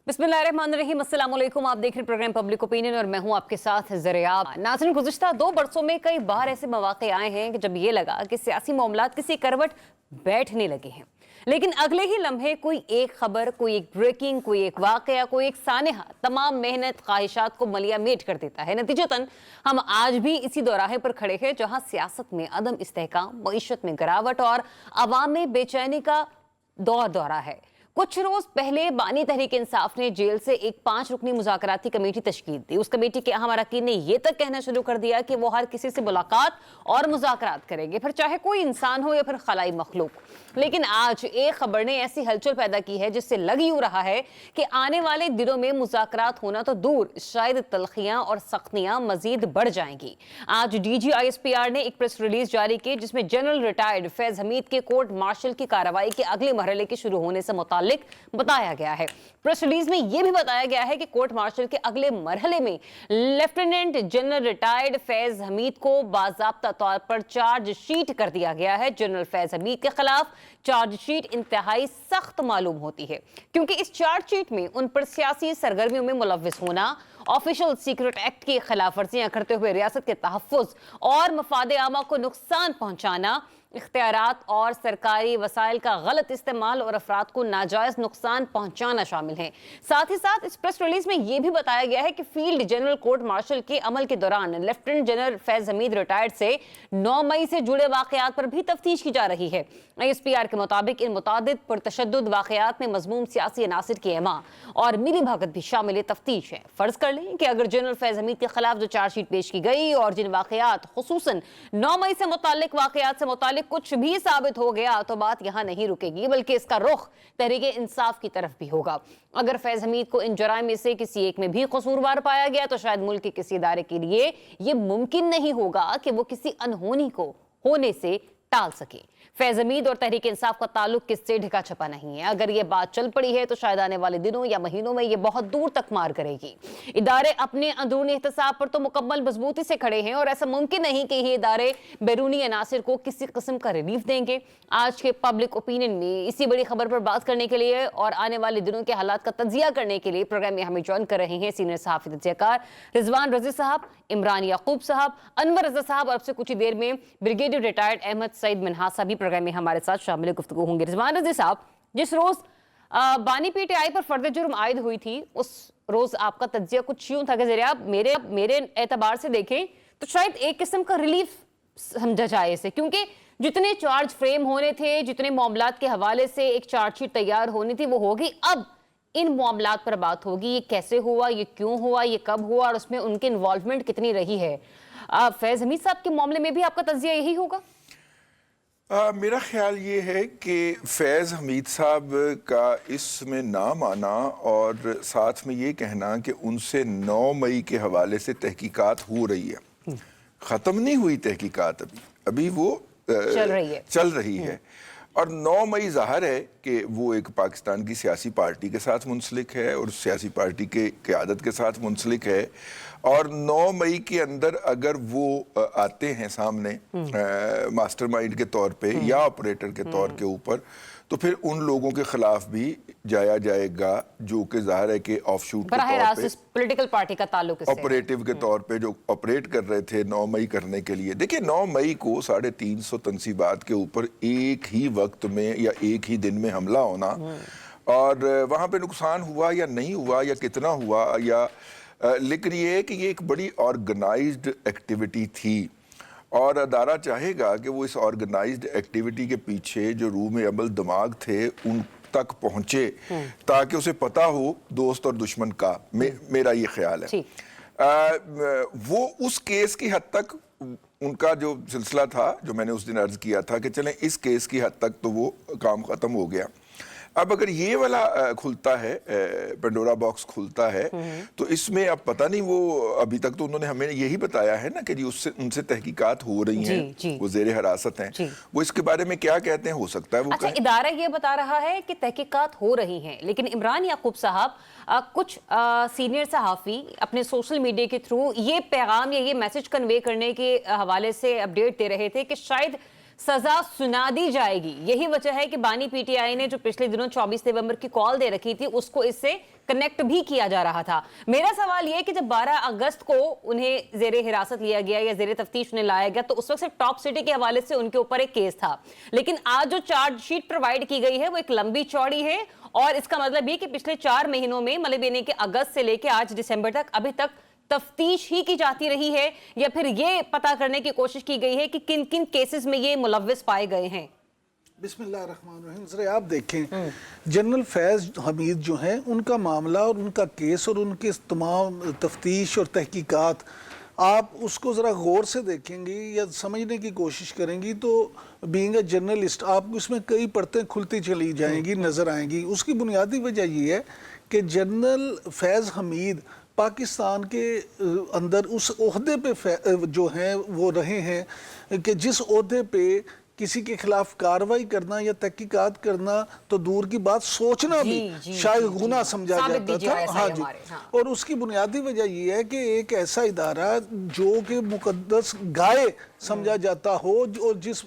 बिस्मिल्लाहिर्रहमानिर्रहीम, अस्सलाम वालेकुम। आप देख रहे हैं प्रोग्राम पब्लिक ओपिनियन और मैं हूं आपके साथ ज़रियाब। नाज़रीन, गुज़िश्ता 2 बरसों में कई बार ऐसे मौक़े आए हैं कि जब ये लगा कि सियासी मामलात किसी करवट बैठने लगे हैं, लेकिन अगले ही लम्हे कोई एक खबर, कोई एक ब्रेकिंग, कोई एक वाक़या, कोई एक सानेहा तमाम मेहनत ख्वाहिशात को मलिया मेट कर देता है। नतीजतन हम आज भी इसी दौराहे पर खड़े हैं जहाँ सियासत में अदम इस्तेहकाम, मईशत में गिरावट और अवाम में बेचैनी का दौरा है। कुछ रोज पहले बानी तहरीक इंसाफ ने जेल से एक 5 रुकनी मुज़ाकराती कमेटी तश्कील दी। उस कमेटी के अहम अरकान ने यह तक कहना शुरू कर दिया कि वो हर किसी से मुलाकात और मुज़ाकरात करेंगे, फिर चाहे कोई इंसान हो या फिर खलाई मखलूक। लेकिन आज एक खबर ने ऐसी हलचल पैदा की है जिससे लग यूं रहा है कि आने वाले दिनों में मुज़ाकरात होना तो दूर, शायद तलखियां और सख्तियां मजीद बढ़ जाएंगी। आज DGISPR ने एक प्रेस रिलीज जारी की जिसमें जनरल रिटायर्ड फैज हमीद के कोर्ट मार्शल की कार्रवाई के अगले मरहले के शुरू होने से मुताल्लिक बताया गया है। प्रेस रिलीज में यह भी बताया गया है कि कोर्ट मार्शल के अगले मरहले में lieutenant general retired Faiz Hamid को बाज़ाब्ता तौर पर चार्जशीट कर दिया गया है। जनरल फैज हमीद के खिलाफ चार्जशीट इंतहाई सख्त मालूम होती है क्योंकि इस चार्जशीट में उन पर सियासी सरगर्मियों में मुलव्विस होना, ऑफिशियल सीक्रेट एक्ट की खिलाफ वर्जियां करते हुए रियासत के तहफ़्फ़ुज़ और मफादे आमा को नुकसान पहुंचाना, इख्तियारात और सरकारी वसाइल का गलत इस्तेमाल और अफराद को नाजायज नुकसान पहुंचाना शामिल है। साथ ही साथ इस प्रेस रिलीज में यह भी बताया गया है कि फील्ड जनरल कोर्ट मार्शल के अमल के दौरान lieutenant general Faiz Hamid retired से 9 मई से जुड़े वाकयात पर भी तफ्तीश की जा रही है। ISPR के मुताबिक इन मुतादिद पुरतशद्दुद वाकयात में मज़मूम सियासी अनासिर की एमा और मिली भगत भी शामिल तफ्तीश है। फर्ज कर लें कि अगर जनरल फैज हमीद के खिलाफ जो चार्जशीट पेश की गई और जिन वाकयात खुसूसन 9 मई से मुताल्लिक वाकयात से मुताल्लिक कुछ भी साबित हो गया तो बात यहां नहीं रुकेगी, बल्कि इसका रुख तहरीक इंसाफ की तरफ भी होगा। अगर फैज हमीद को इन जुराइम में से किसी एक में भी कसूरवार पाया गया तो शायद मुल्क के किसी इदारे के लिए यह मुमकिन नहीं होगा कि वो किसी अनहोनी को होने से टाल सके। फैज हमीद और तहरीक इंसाफ का ताल्लुक किससे ढका छपा नहीं है। अगर ये बात चल पड़ी है तो शायद आने वाले दिनों या महीनों में ये बहुत दूर तक मार करेगी। इदारे अपने अंदरूनी एहतसाब पर तो मुकम्मल मजबूती से खड़े हैं और ऐसा मुमकिन नहीं कि ये इदारे बैरूनी अनासिर को किसी किस्म का रिलीफ देंगे। आज के पब्लिक ओपिनियन में इसी बड़ी खबर पर बात करने के लिए और आने वाले दिनों के हालात का तज्जिया करने के लिए प्रोग्राम में हमें ज्वाइन कर रहे हैं सीनियर सहाफ़ी तज्जियाकार रिजवान रजी साहब, इमरान याकूब साहब, अनवर रजा साहब और अब से कुछ ही देर में ब्रिगेडियर रिटायर्ड अहमद सईद मिन्हास साहब भी प्रोग्राम में हमारे साथ शामिल गुफ्तगू होंगे। रिजवान रजी साहब, जिस रोज बानी PTI पर फर्द जुर्म आयद हुई थी उस रोज आपका तज्जिया कुछ यूं था कि ज़रियाब मेरे एतबार से देखें तो शायद एक किस्म का रिलीफ समझा जाए इसे, क्योंकि जितने चार्ज फ्रेम होने थे, जितने मामलात के हवाले से एक चार्जशीट तैयार होनी थी वो होगी। अब इन मामलात पर बात होगी, ये कैसे हुआ, ये क्यों हुआ, ये कब हुआ और उसमें उनकी इन्वॉल्वमेंट कितनी रही है। फैज हमीद साहब के मामले में भी आपका तज्जिया यही होगा? मेरा ख्याल ये है कि फैज़ हमीद साहब का इसमें नाम आना और साथ में ये कहना कि उनसे 9 मई के हवाले से तहकीकात हो रही है, ख़त्म नहीं हुई तहकीकात, अभी वो चल रही है। और 9 मई ज़ाहिर है कि वो एक पाकिस्तान की सियासी पार्टी के साथ मुंसलिक है और सियासी पार्टी के क़यादत के साथ मुंसलिक है। और 9 मई के अंदर अगर वो आते हैं सामने मास्टरमाइंड के तौर पे या ऑपरेटर के तौर के ऊपर, तो फिर उन लोगों के खिलाफ भी जाया जाएगा जो कि ज़ाहिर है कि ऑफशूट के तौर पे पॉलिटिकल पार्टी का ताल्लुक है, ऑपरेटिव के तौर पे जो ऑपरेट कर रहे थे 9 मई करने के लिए। देखिए 9 मई को 350 तनसीबात के ऊपर एक ही वक्त में या एक ही दिन में हमला होना और वहाँ पे नुकसान हुआ या नहीं हुआ या कितना हुआ या लेकिन ये है कि ये एक बड़ी ऑर्गेनाइज्ड एक्टिविटी थी और अदारा चाहेगा कि वो इस ऑर्गेनाइज्ड एक्टिविटी के पीछे जो रूह में अमल दिमाग थे उन तक पहुंचे ताकि उसे पता हो दोस्त और दुश्मन का। मेरा ये ख्याल है वो उस केस की हद तक उनका जो सिलसिला था, जो मैंने उस दिन अर्ज किया था कि चलें इस केस की हद तक तो वो काम ख़त्म हो गया। अब अगर ये वाला खुलता है, पेंडोरा बॉक्स खुलता है, तो इसमें अब पता नहीं, वो अभी तक तो उन्होंने हमें यही बताया है ना कि जी उससे उनसे तहकीकात हो रही हैं, वो जेर हिरासत हैं। वो इसके बारे में क्या कहते हैं, हो सकता है वो अच्छा, इदारा ये बता रहा है कि तहकीकात हो रही हैं, लेकिन इमरान याकूब साहब कुछ सीनियर सहाफ़ी अपने सोशल मीडिया के थ्रू ये पैगाम या ये मैसेज कन्वे करने के हवाले से अपडेट दे रहे थे कि शायद सजा सुना दी जाएगी। यही वजह है कि बानी पीटीआई ने जो पिछले दिनों 24 नवंबर की कॉल दे रखी थी उसको इससे कनेक्ट भी किया जा रहा था। मेरा सवाल यह है कि जब 12 अगस्त को उन्हें जेरे हिरासत लिया गया या जेरे तफ्तीश उन्हें लाया गया तो उस वक्त सिर्फ टॉप सिटी के हवाले से उनके ऊपर एक केस था, लेकिन आज जो चार्जशीट प्रोवाइड की गई है वो एक लंबी चौड़ी है और इसका मतलब ये कि पिछले 4 महीनों में मतलब यानी कि अगस्त से लेकर आज दिसंबर तक अभी तक तफ्तीश ही की जाती रही है या फिर ये पता करने की कोशिश की गई है कि किन किन केसेस में ये मुलव्विस पाए गए हैं। बिस्मिल्लाहिर्रहमानिर्रहीम। जरा आप देखें, जनरल फैज हमीद जो हैं उनका मामला और उनका केस और उनके तमाम तफ्तीश और तहकीकात आप उसको ज़रा गौर से देखेंगी या समझने की कोशिश करेंगी तो बीइंग अ जर्नलिस्ट आपको इसमें कई परतें खुलती चली जाएंगी, नज़र आएंगी। उसकी बुनियादी वजह ये है कि जनरल फैज़ हमीद पाकिस्तान के अंदर उस ओहदे पे जो हैं वो रहे हैं कि जिस ओहदे पे किसी के खिलाफ कार्रवाई करना या तहकीकात करना तो दूर की बात, सोचना भी शायद गुनाह समझा जाता था। हाँ जी, और उसकी बुनियादी वजह यह है कि एक ऐसा इदारा जो कि मुकद्दस गाय समझा जाता हो और जिस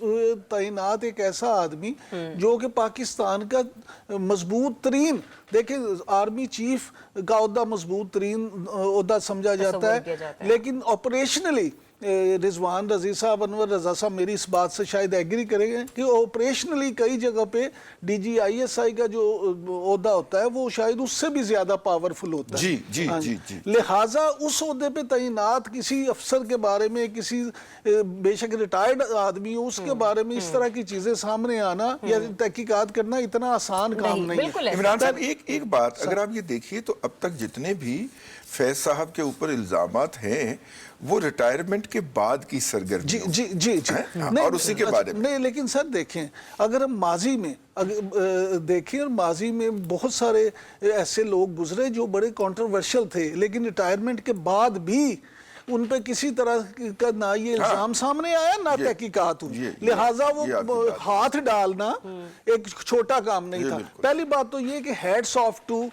तैनात एक ऐसा आदमी जो कि पाकिस्तान का मजबूत तरीन, देखिए आर्मी चीफ का ओहदा मजबूत तरीन ओहदा समझा जाता है, लेकिन ऑपरेशनली रिजवान रजी साहब, अनवर रजा साहब मेरी इस बात से शायद एग्री करेंगे कि ऑपरेशनली कई जगह पे DGISI का जो ओहदा होता है वो शायद उससे भी ज्यादा पावरफुल होता है। जी जी जी जी। लिहाजा उस ओहदे पे तैनात किसी अफसर के बारे में, किसी बेशक रिटायर्ड आदमी हो उसके बारे में इस तरह की चीजें सामने आना या तहकीकात करना इतना आसान काम नहीं है। इमरान साहब एक बात अगर आप ये देखिए तो अब तक जितने भी फैज साहब के ऊपर इल्जामात हैं वो रिटायरमेंट के बाद की सरगर्मी जी जी जी जी और उसी के बारे में नहीं, लेकिन सर देखें अगर हम माजी में देखें और माजी में बहुत सारे ऐसे लोग गुजरे जो बड़े कंट्रोवर्शियल थे लेकिन रिटायरमेंट के बाद भी उन पे किसी तरह का ना ये इल्जाम सामने आया ना तहकीकात हुई, लिहाजा वो हाथ डालना एक छोटा काम नहीं था। पहली बात तो ये कि हेड्स ऑफ टू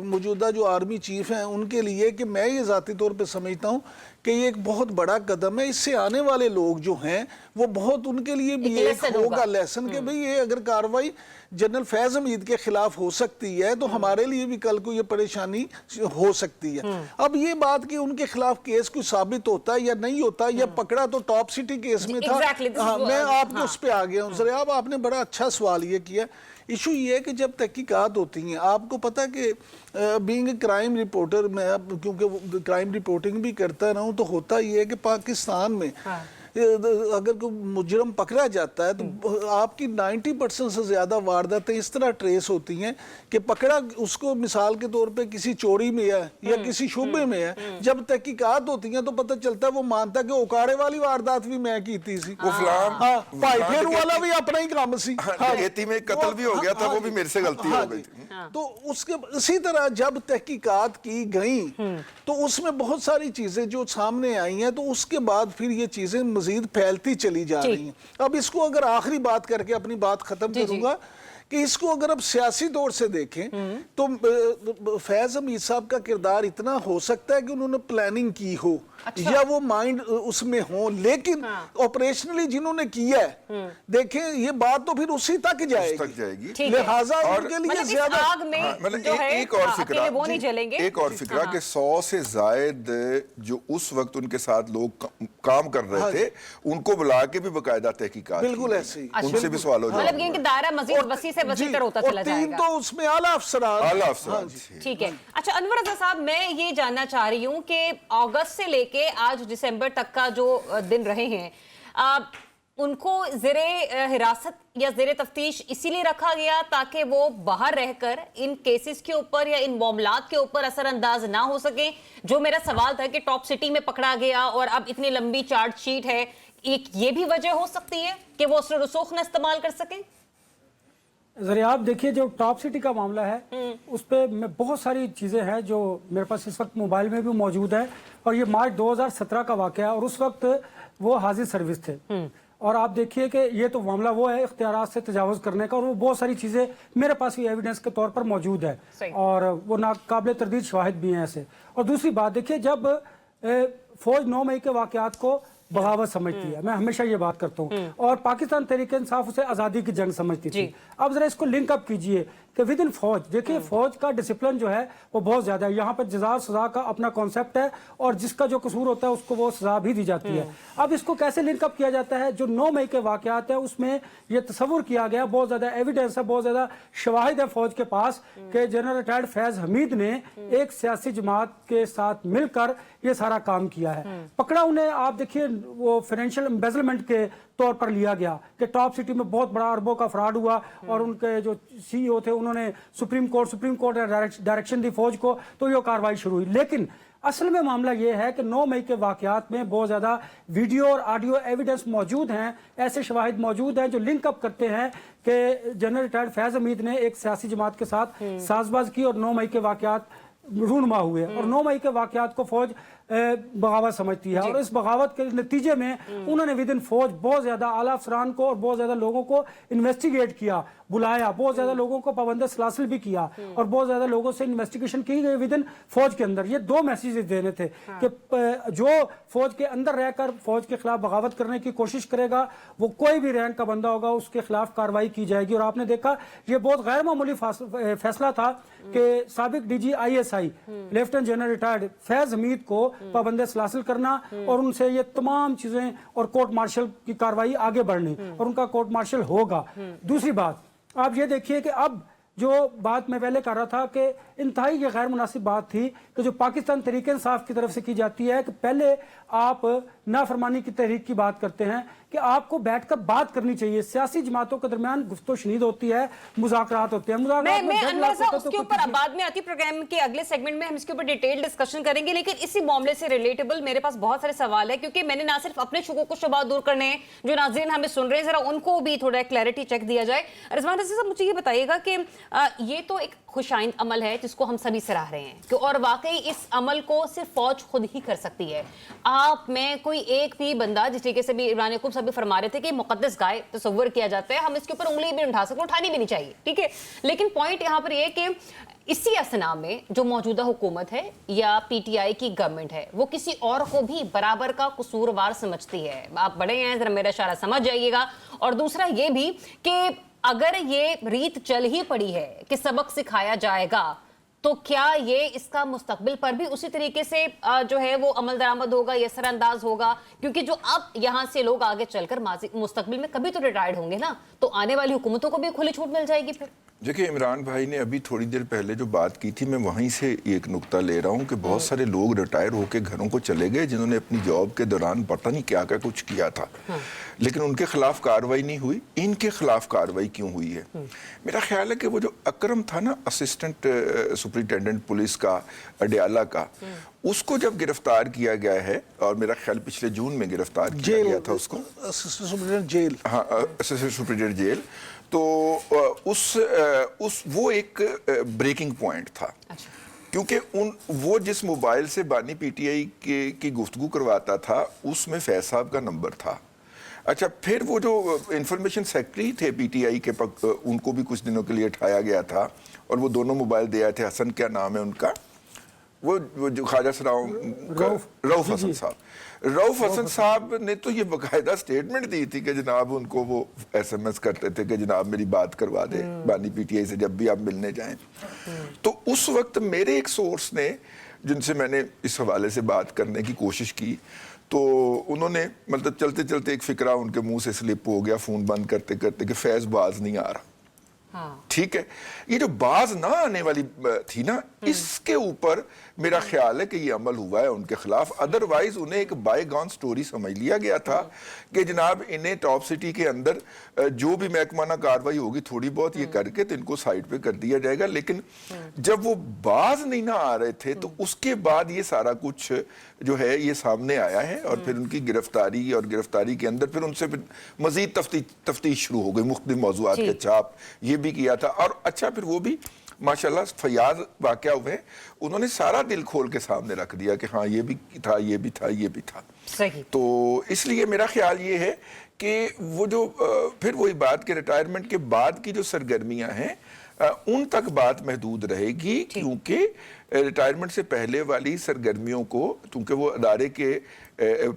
मौजूदा जो आर्मी चीफ हैं उनके लिए कि मैं ये ज़ाती तौर पे समझता हूँ कि ये एक बहुत बड़ा कदम है। इससे आने वाले लोग जो हैं वो बहुत उनके लिए भी एक होगा लेसन कि भाई ये अगर कार्रवाई जनरल फैज हमीद के खिलाफ हो सकती है तो हमारे लिए भी कल को ये परेशानी हो सकती है। अब ये बात कि उनके खिलाफ केस कोई साबित होता है या नहीं होता या पकड़ा तो टॉप सिटी केस में था। हाँ, मैं आपको उस पर आ गया हूँ। जरा आपने बड़ा अच्छा सवाल ये किया। इशू ये है कि जब तहकीकात होती हैं आपको पता कि बीइंग क्राइम रिपोर्टर मैं क्योंकि क्राइम रिपोर्टिंग भी करता रहा हूँ तो होता ये है कि पाकिस्तान में अगर कोई मुजरम पकड़ा जाता है तो आपकी 90% से ज्यादा वारदातें इस तरह ट्रेस होती हैं कि पकड़ा उसको मिसाल के तौर पे किसी चोरी में है या किसी शुबे में है, जब तहकीकात होती हैं तो पता चलता है वो मानता है कि उकाड़े वाली वारदात भी मैं की थी वो फलाम भाई फेर वाला भी अपना ही काम सी में कत्ल भी हो गया था, वो भी मेरे से गलती हो गई थी। तो उसके इसी तरह जब तहकीकात की गई तो उसमें बहुत सारी चीजें जो सामने आई हैं तो उसके बाद फिर ये चीजें मजीद फैलती चली जा रही हैं। अब इसको अगर आखिरी बात करके अपनी बात खत्म करूंगा कि इसको अगर अब सियासी तौर से देखें तो फैज हमीद साहब का किरदार इतना हो सकता है कि उन्होंने प्लानिंग की हो या वो माइंड उसमें हो, लेकिन ऑपरेशनली जिन्होंने किया है देखें ये बात तो फिर उसी तक जाएगी। लिहाजा उनके लिए ज्यादा एक और फिक्रा कि 100 से जायद जो उस वक्त उनके साथ लोग काम कर रहे थे उनको बुला के भी बाकायदा तहकीकात बिल्कुल ऐसे ही उनसे भी सवाल हो जाएगा। मतलब ये कि दायरा मजीद वसी से वसीतर होता चला जाएगा। तो उसमें आला अफसरान। ठीक है। अच्छा अनवर रजा साहब, मैं ये जानना चाह रही हूँ कि अगस्त से लेके आज दिसंबर तक का जो दिन रहे हैं उनको ज़ेरे हिरासत या ज़ेरे तफ्तीश इसीलिए रखा गया ताकि वो बाहर रहकर इन केसेस के ऊपर या इन मामलात के ऊपर असरअंदाज ना हो सके। जो मेरा सवाल था कि टॉप सिटी में पकड़ा गया और अब इतनी लंबी चार्जशीट है, एक ये भी वजह हो सकती है कि वो असर रसूख न इस्तेमाल कर सके। जरिए आप देखिए जो टॉप सिटी का मामला है उस पर बहुत सारी चीज़ें हैं जो मेरे पास इस वक्त मोबाइल में भी मौजूद है और ये मार्च 2017 का वाक़या है और उस वक्त वो हाजिर सर्विस थे और आप देखिए कि ये तो मामला वो है इख्तियारात से तजावुज़ करने का और वो बहुत सारी चीज़ें मेरे पास भी एविडेंस के तौर पर मौजूद है और वो नाकाबिल तरदीद शवाहिद भी हैं ऐसे। और दूसरी बात देखिए जब फौज 9 मई के वाक़यात को बगावत समझती है। मैं हमेशा ये बात करता हूँ, और पाकिस्तान तहरीक इंसाफ उसे आज़ादी की जंग समझती थी। अब जरा इसको लिंक अप कीजिए कि विद इन फौज, देखिए फौज का डिसिप्लिन जो है वो बहुत ज़्यादा है। यहाँ पर जज़ा सज़ा का अपना कॉन्सेप्ट है, और जिसका जो कसूर होता है उसको वो सज़ा भी दी जाती है। अब इसको कैसे लिंक अप किया जाता है? जो 9 मई के वाक़यात है उसमें ये तस्वुर किया गया, बहुत ज़्यादा एविडेंस है, बहुत ज़्यादा शवाहिद है फौज के पास कि जनरल रिटायर्ड फैज़ हमीद ने एक सियासी जमात के साथ मिलकर ये सारा काम किया है। पकड़ा उन्हें, आप देखिए वो फाइनेंशियल एम्बेजलमेंट के तौर पर लिया गया कि टॉप सिटी में बहुत बड़ा अरबों का फ्रॉड हुआ, और उनके जो सीईओ थे उन्होंने सुप्रीम कोर्ट ने डायरेक्शन दी फौज को, तो ये कार्रवाई शुरू हुई। लेकिन असल में मामला ये है कि 9 मई के वाक़यात में बहुत ज़्यादा वीडियो और ऑडियो एविडेंस मौजूद हैं, ऐसे शवाहिद मौजूद हैं जो लिंक अप करते हैं कि जनरल रिटायर्ड फैज़ हमीद ने एक सियासी जमात के साथ साजबाज की और 9 मई के वाक़यात रूनुमा हुए, और 9 मई के वाक़यात को फौज बगावत समझती है। और इस बगावत के नतीजे में उन्होंने विद इन फौज बहुत ज़्यादा आला अफसरान को और बहुत ज़्यादा लोगों को इन्वेस्टिगेट किया, बुलाया, बहुत ज़्यादा लोगों को पाबंद सलासिल भी किया, और बहुत ज़्यादा लोगों से इन्वेस्टिगेशन की गई विद इन फौज के अंदर। ये 2 मैसेजेस देने थे कि जो फौज के अंदर रहकर फौज के खिलाफ बगावत करने की कोशिश करेगा, वो कोई भी रैंक का बंदा होगा, उसके खिलाफ कार्रवाई की जाएगी। और आपने देखा ये बहुत गैर मामूली फैसला था कि साबिक DG ISI lieutenant general retired Faiz Hameed को पाबंद सलासिल करना, और उनसे ये तमाम चीजें और कोर्ट मार्शल की कार्रवाई आगे बढ़नी, और उनका कोर्ट मार्शल होगा। दूसरी बात आप ये देखिए कि अब जो बात मैं पहले कर रहा था कि इंतहाई ये गैर मुनासिब बात थी कि जो पाकिस्तान तहरीक इंसाफ की तरफ से की जाती है कि पहले आप नाफरमानी की तहरीक की बात करते हैं कि आपको बैठकर बात करनी चाहिए। सियासी जमातों के दरमियान गुफ्तो शनीद होती है, मुज़ाकरात होते हैं। मैं अनवर साहब उसके ऊपर बाद में आती, प्रोग्राम के अगले सेगमेंट में हम इसके ऊपर डिटेल डिस्कशन करेंगे, लेकिन इसी मामले से रिलेटेबल मेरे पास बहुत सारे सवाल है, क्योंकि मैंने ना सिर्फ अपने शुकों को शुबा दूर करने हैं, जो नाज़रीन हमें सुन रहे हैं जरा उनको भी थोड़ा क्लैरिटी चेक दिया जाए। रिजवान रज़ी साहब मुझे ये बताइएगा कि ये तो एक खुशाइंद अमल है जिसको हम सभी सराह रहे हैं, और वाकई इस अमल को सिर्फ फौज खुद ही कर सकती है। आप में कोई एक भी बंदा, जिस तरीके से भी इमरान याकूब साहब भी फरमा रहे थे कि मुकद्दस गाय तस्वर किया जाता है, हम इसके ऊपर उंगली भी उठा सकते, उठानी भी नहीं चाहिए, ठीक है। लेकिन पॉइंट यहाँ पर यह कि इसी असना में जो मौजूदा हुकूमत है या PTI की गवर्नमेंट है, वो किसी और को भी बराबर का कसूरवार समझती है। आप बड़े हैं, जरा मेरा इशारा समझ जाइएगा। और दूसरा ये भी कि अगर ये रीत चल ही पड़ी है कि सबक सिखाया जाएगा, तो क्या ये इसका मुस्तकबिल पर भी उसी तरीके से जो है वो अमल दरामद होगा या असरअंदाज होगा? क्योंकि जो अब यहाँ से लोग आगे चलकर मुस्तकबिल में कभी तो रिटायर्ड होंगे ना, तो आने वाली हुकूमतों को भी खुली छूट मिल जाएगी फिर। देखिए, इमरान भाई ने अभी थोड़ी देर पहले जो बात की थी, मैं वहीं से एक नुक्ता ले रहा हूँ कि बहुत सारे लोग रिटायर होकर घरों को चले गए जिन्होंने अपनी जॉब के दौरान पता नहीं क्या क्या कुछ किया था, लेकिन उनके खिलाफ कार्रवाई नहीं हुई। इनके खिलाफ कार्रवाई क्यों हुई है? मेरा ख्याल है कि वो जो अकरम था ना, असिस्टेंट सुपरिटेंडेंट पुलिस का अडयाला का, उसको जब गिरफ्तार किया गया है, और मेरा ख्याल पिछले जून में गिरफ्तार किया गया था उसको, असिस्टेंट सुपरिटेंडेंट जेल, हाँ, असिस्टेंट सुपरिटेंडेंट जेल, तो वो एक ब्रेकिंग पॉइंट था। अच्छा। क्योंकि वो जिस मोबाइल से बानी PTI की गुफ्तगू करवाता था उसमें फैज साहब का नंबर था। अच्छा, फिर वो जो इंफॉर्मेशन सेक्रेटरी थे PTI के उनको भी कुछ दिनों के लिए उठाया गया था, और वो दोनों मोबाइल दिया थे। हसन, क्या नाम है उनका, वो जो ख्वाजा रऊफ हसन साहब, रऊफ हसन साहब ने तो ये बाकायदा स्टेटमेंट दी थी कि जनाब उनको वो SMS करते थे कि जनाब मेरी बात करवा दे बानी PTI से जब भी आप मिलने जाएं। तो उस वक्त मेरे एक सोर्स ने, जिनसे मैंने इस हवाले से बात करने की कोशिश की, तो उन्होंने मतलब चलते चलते एक फिक्रा उनके मुंह से स्लिप हो गया फोन बंद करते करते कि फैज बाज नहीं आ रहा। हाँ। ठीक है, ये जो बाज ना आने वाली थी ना, इसके ऊपर मेरा ख्याल है कि ये अमल हुआ है उनके खिलाफ। अदरवाइज उन्हें एक बायगॉन स्टोरी समझ लिया गया था कि जनाब इन्हें टॉप सिटी के अंदर जो भी महकमाना कार्रवाई होगी थोड़ी बहुत ये करके तो इनको साइड पे कर दिया जाएगा। लेकिन जब वो बाज नहीं ना आ रहे थे तो उसके बाद ये सारा कुछ जो है ये सामने आया है, और फिर उनकी गिरफ्तारी, और गिरफ्तारी के अंदर फिर उनसे मजीद तफ्तीश शुरू हो गई, मुख्तलिफ मौज़ूआत के छाप ये भी किया था। और अच्छा, फिर वो भी माशाल्लाह फयाज वाक़या हुए, उन्होंने सारा दिल खोल के सामने रख दिया कि हाँ ये भी था, ये भी था, ये भी था। सही। तो इसलिए मेरा ख्याल ये है कि वो जो फिर वही बात के रिटायरमेंट के बाद की जो सरगर्मियां हैं, उन तक बात महदूद रहेगी, क्योंकि रिटायरमेंट से पहले वाली सरगर्मियों को, क्योंकि वो अदारे के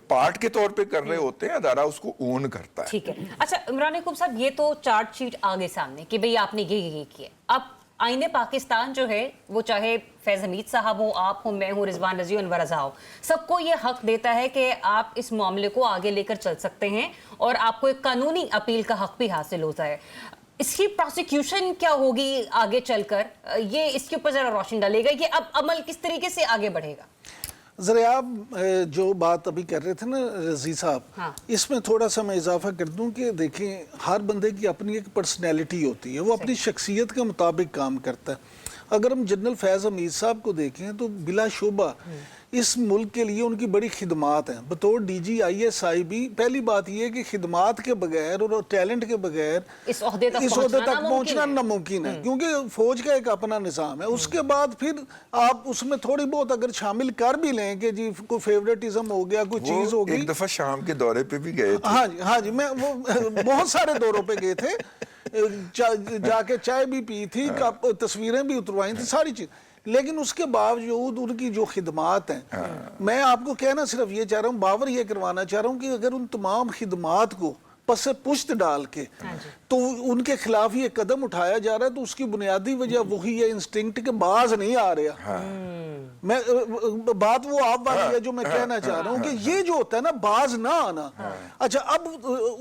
पार्ट के तौर पे कर रहे होते हैं, अदारा उसको ओन करता है। ठीक है। अच्छा इमरान याकूब साहब, ये तो चार्ट शीट आगे सामने कि भाई आपने ये किया। अब आईने पाकिस्तान जो है वो चाहे फैज हमीद साहब हो, आप हो, मैं हूँ, रिजवान रजी, अनवर रजा हो, सबको ये हक देता है कि आप इस मामले को आगे लेकर चल सकते हैं और आपको एक कानूनी अपील का हक भी हासिल होता है। इसकी प्रोसिक्यूशन क्या होगी आगे चलकर, ये इसके ऊपर जरा रोशनी डालेगा कि अब अमल किस तरीके से आगे बढ़ेगा? जरा आप जो बात अभी कर रहे थे ना रजी साहब, हाँ। इसमें थोड़ा सा मैं इजाफा कर दूं कि देखें, हर बंदे की अपनी एक पर्सनैलिटी होती है, वो अपनी शख्सियत के मुताबिक काम करता है। अगर हम जनरल फैज़ हमीद साहब को देखें तो बिलाशुबा इस मुल्क के लिए उनकी बड़ी खिदमात हैं। बतौर DGISI भी पहली बात यह है कि खिदमात के बगैर और टैलेंट के बगैर इस ओहदे तक पहुंचना नामुमकिन है, क्योंकि फौज का एक अपना निज़ाम है। उसके बाद फिर आप उसमें थोड़ी बहुत अगर शामिल कर भी लें कि जी कोई फेवरेटिज्म हो गया, कोई चीज़ हो गई। एक दफ़ा शाम के दौरे पे भी गए थे। हाँ जी, मैं वो बहुत सारे दौरों पे गए थे, जाके चाय भी पी थी, तस्वीरें भी उतरवाई थी, सारी चीज। लेकिन उसके बावजूद उनकी जो खिदमात हैं, मैं आपको कहना सिर्फ ये चाह रहा हूँ, बावर ये करवाना चाह रहा हूँ कि अगर उन तमाम खिदमात को पसे पुश्त डाल के तो उनके खिलाफ ये कदम उठाया जा रहा है, तो उसकी बुनियादी वजह वही है, इंस्टिंक्ट के बाज नहीं आ रहा। मैं बात वो आप वाली है जो मैं कहना चाह रहा हूँ कि ये जो होता है ना, बाज ना आना। अच्छा, अब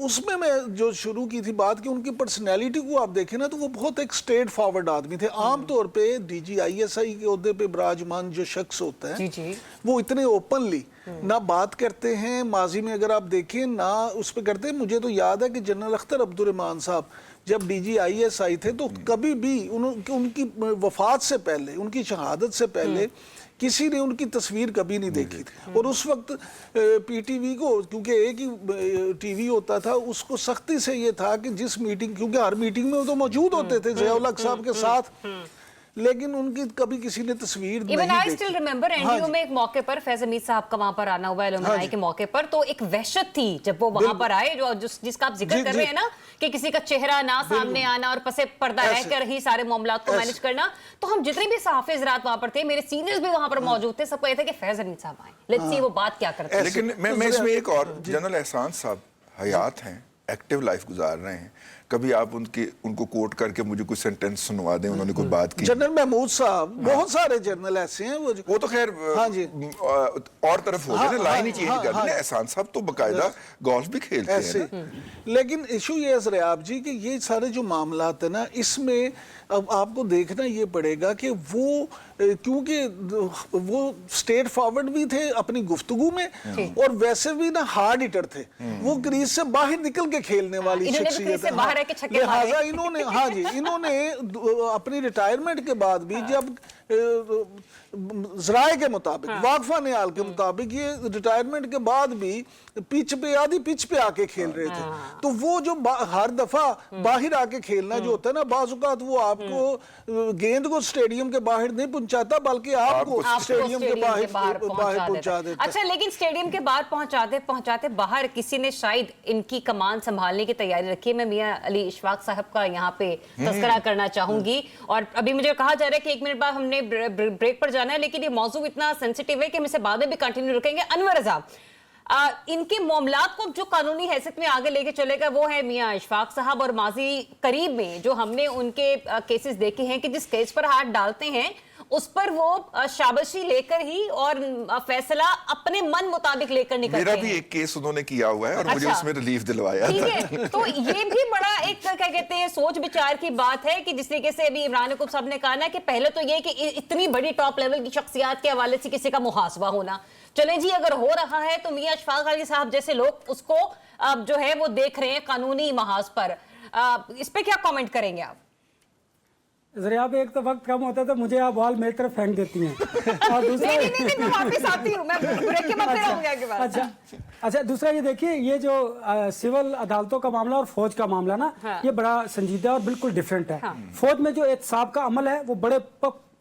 उसमें मैं जो शुरू की थी बात कि उनकी पर्सनैलिटी को आप देखें ना, तो वो बहुत एक स्ट्रेट फॉरवर्ड आदमी थे। आमतौर पे DGISI के ओहदे पे विराजमान जो शख्स होता है वो इतने ओपनली ना बात करते हैं, माजी में अगर आप देखें ना उस पर करते हैं। मुझे तो याद है कि जनरल अख्तर अब्दुर्रहमान साहब जब DGISI थे तो कभी भी उनकी वफात से पहले, उनकी शहादत से पहले किसी ने उनकी तस्वीर कभी नहीं देखी थी। और उस वक्त PTV को, क्योंकि एक ही TV होता था, उसको सख्ती से ये था कि जिस मीटिंग, क्योंकि हर मीटिंग में वो तो मौजूद होते थे ज़िया-उल हक साहब के साथ, लेकिन उनकी कभी किसी ने तस्वीर नहीं देखी। I still remember NDO में एक मौके पर फैज हमीद साहब का वहां पर आना हुआ एलुमनाई के मौके पर, तो एक वहशत थी जब वो वहां पर आए, जो जिसका आप जिक्र कर रहे हैं ना कि किसी का चेहरा ना सामने आना और पसे पर्दा रहकर ही सारे मामलात को मैनेज करना। तो हम जितने भी सहाफ़ी हज़रात वहां पर थे, मेरे सीनियर्स भी वहां पर मौजूद थे, सबको ये था कि फैज हमीद साहब आए, लेट्स सी वो बात क्या करते हैं। लेकिन मैं इसमें एक और, जनरल एहसान साहब हयात हैं, एक्टिव लाइफ गुजार रहे हैं, कभी आप उनको कोट करके मुझे कुछ सेंटेंस सुनवा दें, उन्होंने कोई बात की। जनरल महमूद साहब, बहुत सारे जनरल ऐसे हैं वो तो खैर हाँ जी, और तरफ हो गए ना, लाइन ही चेंज कर दी ना। एहसान साहब तो बकायदा गोल्फ भी खेलते हैं। लेकिन इशू ये है ज़रियाब जी कि ये सारे जो मामलात है ना, इसमें अब आपको देखना ये पड़ेगा कि वो, क्योंकि वो स्ट्रेट फॉरवर्ड भी थे अपनी गुफ्तगू में और वैसे भी ना हार्ड हिटर थे, वो क्रीज से बाहर निकल के खेलने वाली शख्सियत है। लिहाजा इन्होंने, हाँ जी, इन्होंने अपनी रिटायरमेंट के बाद भी जब ज़राए के मुताबिक, वाकफा नियाल के मुताबिक, ये रिटायरमेंट के बाद भी पिच पे, आधी पिच पे आके खेल रहे थे। तो वो जो हर दफा बाहर आके खेलना जो होता है ना, बाज़-औक़ात वो आपको गेंद को स्टेडियम के बाहर नहीं पहुंचाता, बल्कि आपको स्टेडियम के बाहर पहुंचा देता। अच्छा, लेकिन स्टेडियम के बाहर पहुंचाते बाहर किसी ने शायद इनकी कमान संभालने की तैयारी रखी है। मैं मियां अली इशफाक साहब का यहाँ पे तज़किरा करना चाहूंगी, और अभी मुझे कहा जा रहा है कि 1 मिनट बाद हमने ब्रेक पर जाना है, लेकिन ये मौजूद इतना सेंसिटिव है कि हम इसे बाद में भी कंटिन्यू रखेंगे। अनवर रज़ा, इनके मामलात को जो कानूनी हैसियत में आगे लेके चलेगा वो है मियां इशफाक साहब, और माजी करीब में जो हमने उनके केसेस देखे हैं कि जिस केस पर हाथ डालते हैं उस पर वो शाबाशी लेकर ही और फैसला अपने मन मुताबिक लेकर निकलते हैं। मेरा भी एक केस उन्होंने किया हुआ है और मुझे उसमें रिलीफ दिलवाया था। ठीक है, तो ये भी बड़ा एक क्या कहते हैं सोच विचार की बात है कि जिस तरीके से अभी इमरान याकूब साहब ने कहा ना कि पहले तो ये कि इतनी बड़ी टॉप लेवल की शख्सियत के हवाले से किसी का मुहासबा होना, चलें जी अगर हो रहा है तो मियां इशफाक अली साहब जैसे लोग उसको जो है वो देख रहे हैं कानूनी महाज पर, इस पे क्या कमेंट करेंगे आप? जरिया पे एक तो वक्त कम होता है तो मुझे आप बॉल मेरी तरफ फेंक देती हैं, और दूसरा नहीं, मैं वापस आती हूं, मैं ब्रेक के बाद फिर आऊंगी आगे बात। अच्छा, दूसरा ये देखिए, ये जो सिविल अदालतों का मामला और फौज का मामला ना, ये बड़ा संजीदा और बिल्कुल डिफरेंट है। फौज में जो एहतसाब का अमल है वो बड़े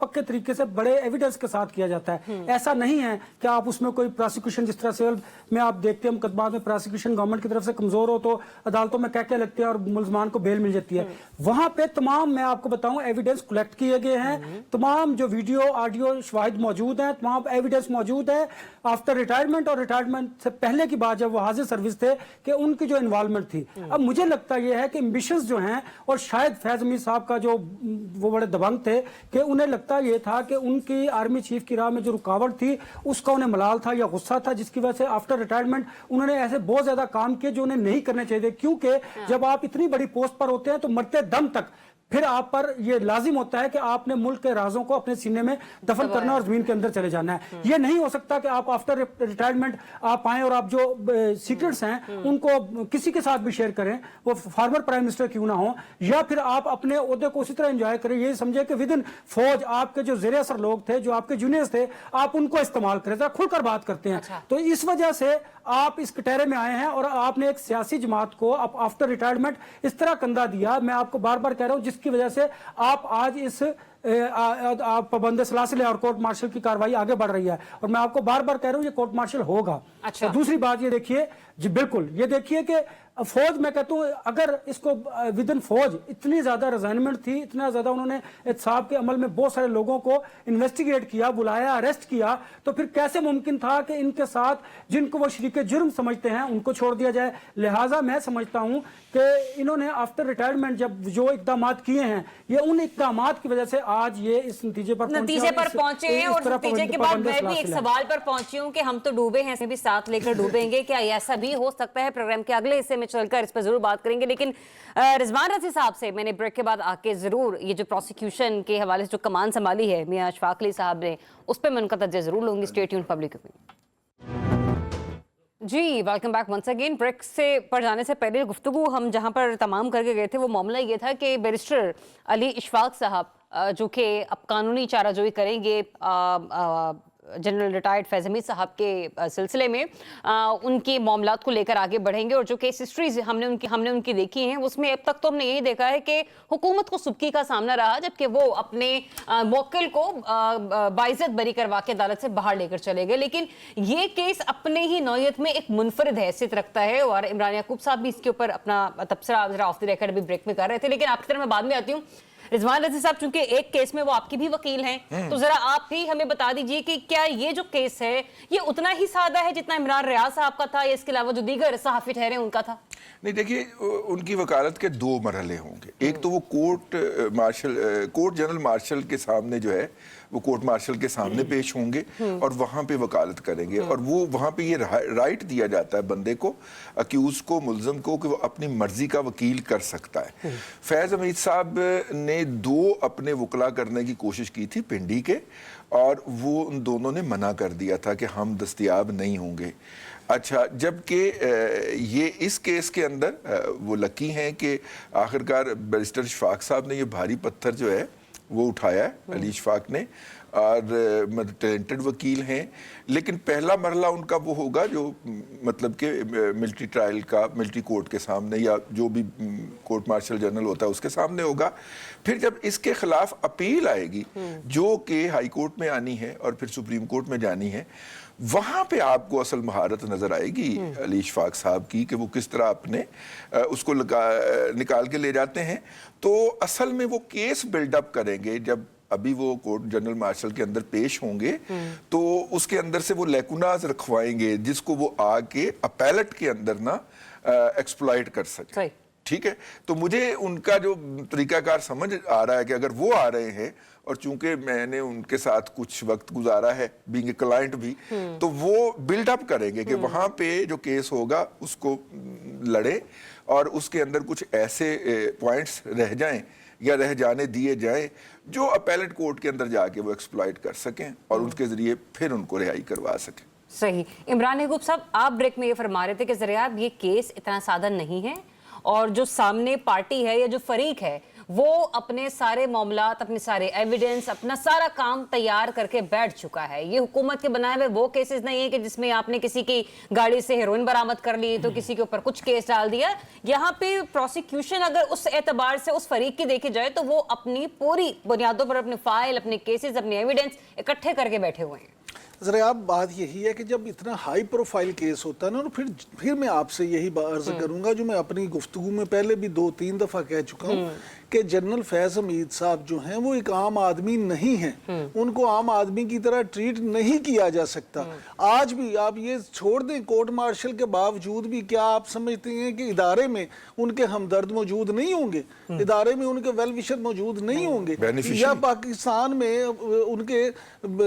पक्के तरीके से बड़े एविडेंस के साथ किया जाता है। ऐसा नहीं है कि आप उसमें कोई प्रोसिक्यूशन, जिस तरह सिविल में आप देखते हैं मुकदमा में प्रोसिक्यूशन गवर्नमेंट की तरफ से कमजोर हो तो अदालतों में क्या लगते हैं और मुलजमान को बेल मिल जाती है। वहां पे तमाम, मैं आपको बताऊं, एविडेंस कलेक्ट किए गए हैं, तमाम जो वीडियो ऑडियो शवाहिद मौजूद हैं, तमाम एविडेंस मौजूद है आफ्टर रिटायरमेंट और रिटायरमेंट से पहले की बात जब वो हाजिर सर्विस थे कि उनकी जो इन्वॉल्वमेंट थी। अब मुझे लगता यह है कि एम्बिशंस जो हैं, और शायद फैज अमीर साहब का जो वो बड़े दबंग थे कि उन्हें लगता यह था कि उनकी आर्मी चीफ की राह में जो रुकावट थी उसका उन्हें मलाल था या गुस्सा था, जिसकी वजह से आफ्टर रिटायरमेंट उन्होंने ऐसे बहुत ज्यादा काम किए जो उन्हें नहीं करने चाहिए। क्योंकि जब आप इतनी बड़ी पोस्ट पर होते हैं तो मरते दम तक फिर आप पर यह लाजिम होता है कि आपने मुल्क के राजों को अपने सीने में दफन करना और जमीन के अंदर चले जाना है। यह नहीं हो सकता कि आप आफ्टर रिटायरमेंट आप आए और आप जो सीक्रेट्स हैं उनको किसी के साथ भी शेयर करें, वो फॉर्मर प्राइम मिनिस्टर क्यों ना हो, या फिर आप अपने ओहदे को उसी तरह एंजॉय करें। ये समझे कि विद इन फौज आपके जो जेर असर लोग थे, जो आपके जूनियर्स थे, आप उनको इस्तेमाल करें, जरा खुलकर बात करते हैं। तो इस वजह से आप इस कटहरे में आए हैं और आपने एक सियासी जमात को आफ्टर रिटायरमेंट इस तरह कंधा दिया। मैं आपको बार बार कह रहा हूं, की वजह से आप आज इस पाबंद सलासिल और कोर्ट मार्शल की कार्रवाई आगे बढ़ रही है, और मैं आपको बार बार कह रहा हूं ये कोर्ट मार्शल होगा। अच्छा। दूसरी बात ये देखिए जी, बिल्कुल ये देखिए कि फौज, मैं कहता हूं अगर इसको विद इन फौज इतनी ज्यादा रिजाइनमेंट थी, इतना ज्यादा उन्होंने एहतसाब के अमल में बहुत सारे लोगों को इन्वेस्टिगेट किया, बुलाया, अरेस्ट किया, तो फिर कैसे मुमकिन था कि इनके साथ जिनको वो शरीके जुर्म समझते हैं उनको छोड़ दिया जाए। लिहाजा मैं समझता हूं कि इन्होंने आफ्टर रिटायरमेंट जब जो इकदाम किए हैं, ये उन इकदाम की वजह से आज ये इस नतीजे पर पहुंचे हैं। और नतीजे के बाद मैं भी एक सवाल पर पहुंची हूं कि हम तो डूबे हैं, भी साथ लेकर डूबेंगे क्या? ऐसा भी हो सकता है? प्रोग्राम के अगले हिस्से में चलकर इस पर जरूर बात करेंगे। लेकिन रिजवान रजी साहब से मैंने ब्रेक के बाद आके जरूर ये जो प्रोसिक्यूशन के हवाले से जो कमान संभाली है मियां अशफाक अली साहब ने, उस पर मैं उनका तज्जिया जरूर लूंगी। Stay tuned public opinion. जी, welcome back once again. Break से पर जाने से पहले गुफ्तगू हम जहां पर तमाम करके गए थे वो मामला ये था कि बैरिस्टर अली इशफाक साहब जो कि अब कानूनी चाराजोई करेंगे जनरल रिटायर्ड फैज हमीद साहब के सिलसिले में, उनके मामलात को लेकर आगे बढ़ेंगे। और जो केस हिस्ट्रीज हमने उनकी देखी हैं उसमें अब तक तो हमने यही देखा है कि हुकूमत को सुबकी का सामना रहा, जबकि वो अपने मुवक्किल को बाइज्जत बरी करवा के अदालत से बाहर लेकर चले गए। लेकिन ये केस अपने ही नौयत में एक मुनफरिद हैसियत रखता है, और इमरान याकूब साहब भी इसके ऊपर अपना तबसरा ऑफ द रिकॉर्ड भी ब्रेक में कर रहे थे। लेकिन आपकी तरफ मैं बाद में आती हूँ। रिजवान रजी साहब, चूंकि एक केस में वो आपकी भी वकील हैं, तो जरा आप ही हमें बता दीजिए कि क्या ये जो केस है ये उतना ही सादा है जितना इमरान रियाज साहब का था, या इसके अलावा जो दीगर सहाफी ठहरे उनका था? नहीं, देखिए, उनकी वकालत के दो मरहले होंगे। एक तो वो कोर्ट जनरल मार्शल के सामने जो है वो कोर्ट मार्शल के सामने पेश होंगे और वहां पे वकालत करेंगे, और वो वहां पे ये राइट दिया जाता है बंदे को, अक्यूज को, मुल्जम को, कि वो अपनी मर्जी का वकील कर सकता है। फैज हमीद साहब ने दो अपने वकला करने की कोशिश की थी पिंडी के, और वो उन दोनों ने मना कर दिया था कि हम दस्तयाब नहीं होंगे। अच्छा, जबकि ये इस केस के अंदर वो लकी हैं कि आखिरकार बैरिस्टर इशफाक साहब ने ये भारी पत्थर जो है वो उठाया है, अली इशफाक ने, और टैलेंटेड वकील हैं। लेकिन पहला मरला उनका वो होगा जो मतलब कि मिलिट्री ट्रायल का मिलिट्री कोर्ट के सामने, या जो भी कोर्ट मार्शल जनरल होता है उसके सामने होगा। फिर जब इसके खिलाफ अपील आएगी जो कि हाई कोर्ट में आनी है और फिर सुप्रीम कोर्ट में जानी है, वहां पे आपको असल महारत नजर आएगी अली इशफाक साहब की कि वो किस तरह अपने उसको निकाल के ले जाते हैं। तो असल में वो केस बिल्डअप करेंगे जब अभी वो कोर्ट जनरल मार्शल के अंदर पेश होंगे, तो उसके अंदर से वो लेकुनाज रखवाएंगे जिसको वो आके अपैलेट के अंदर ना एक्सप्लॉइट कर सके। ठीक है, तो मुझे उनका जो तरीकाकार समझ आ रहा है कि अगर वो आ रहे हैं, और चूंकि मैंने उनके साथ कुछ वक्त गुजारा है बीइंग ए क्लाइंट भी, तो वो बिल्डअप करेंगे कि वहां पे जो केस होगा उसको लड़े, और उसके अंदर कुछ ऐसे पॉइंट्स रह जाएं या रह जाने दिए जाएं जो अपैलेट कोर्ट के अंदर जाके वो एक्सप्लॉइट कर सकें, और उसके जरिए फिर उनको रिहाई करवा सकें। सही। इमरान याकूब साहब, आप ब्रेक में ये फरमा रहे थे कि जरिए ये केस इतना सादा नहीं है, और जो सामने पार्टी है या जो फरीक है वो अपने सारे मामलात, अपने सारे एविडेंस, अपना सारा काम तैयार करके बैठ चुका है। ये हुकूमत के बनाए हुए वो केसेस नहीं है कि जिसमें आपने किसी की गाड़ी से हेरोइन बरामद कर ली तो किसी के ऊपर कुछ केस डाल दिया। यहाँ पे प्रोसिक्यूशन अगर उस एतबार से उस फरीक की देखी जाए तो वो अपनी पूरी बुनियादों पर अपनी फाइल, अपने केसेस, अपने एविडेंस इकट्ठे करके बैठे हुए हैं। ज़रा आप बात यही है कि जब इतना हाई प्रोफाइल केस होता है ना, तो फिर मैं आपसे यही अर्ज करूंगा जो मैं अपनी गुफ्तगू में पहले भी 2-3 दफ़ा कह चुका हूँ कि जनरल फैज़ हमीद साहब जो हैं वो एक आम आदमी नहीं हैं, उनको आम आदमी की तरह ट्रीट नहीं किया जा सकता। आज भी आप ये छोड़ दें, कोर्ट मार्शल के बावजूद भी क्या आप समझते हैं कि इदारे में उनके हमदर्द मौजूद नहीं होंगे, इदारे में उनके वेल विशर मौजूद नहीं होंगे, या पाकिस्तान में उनके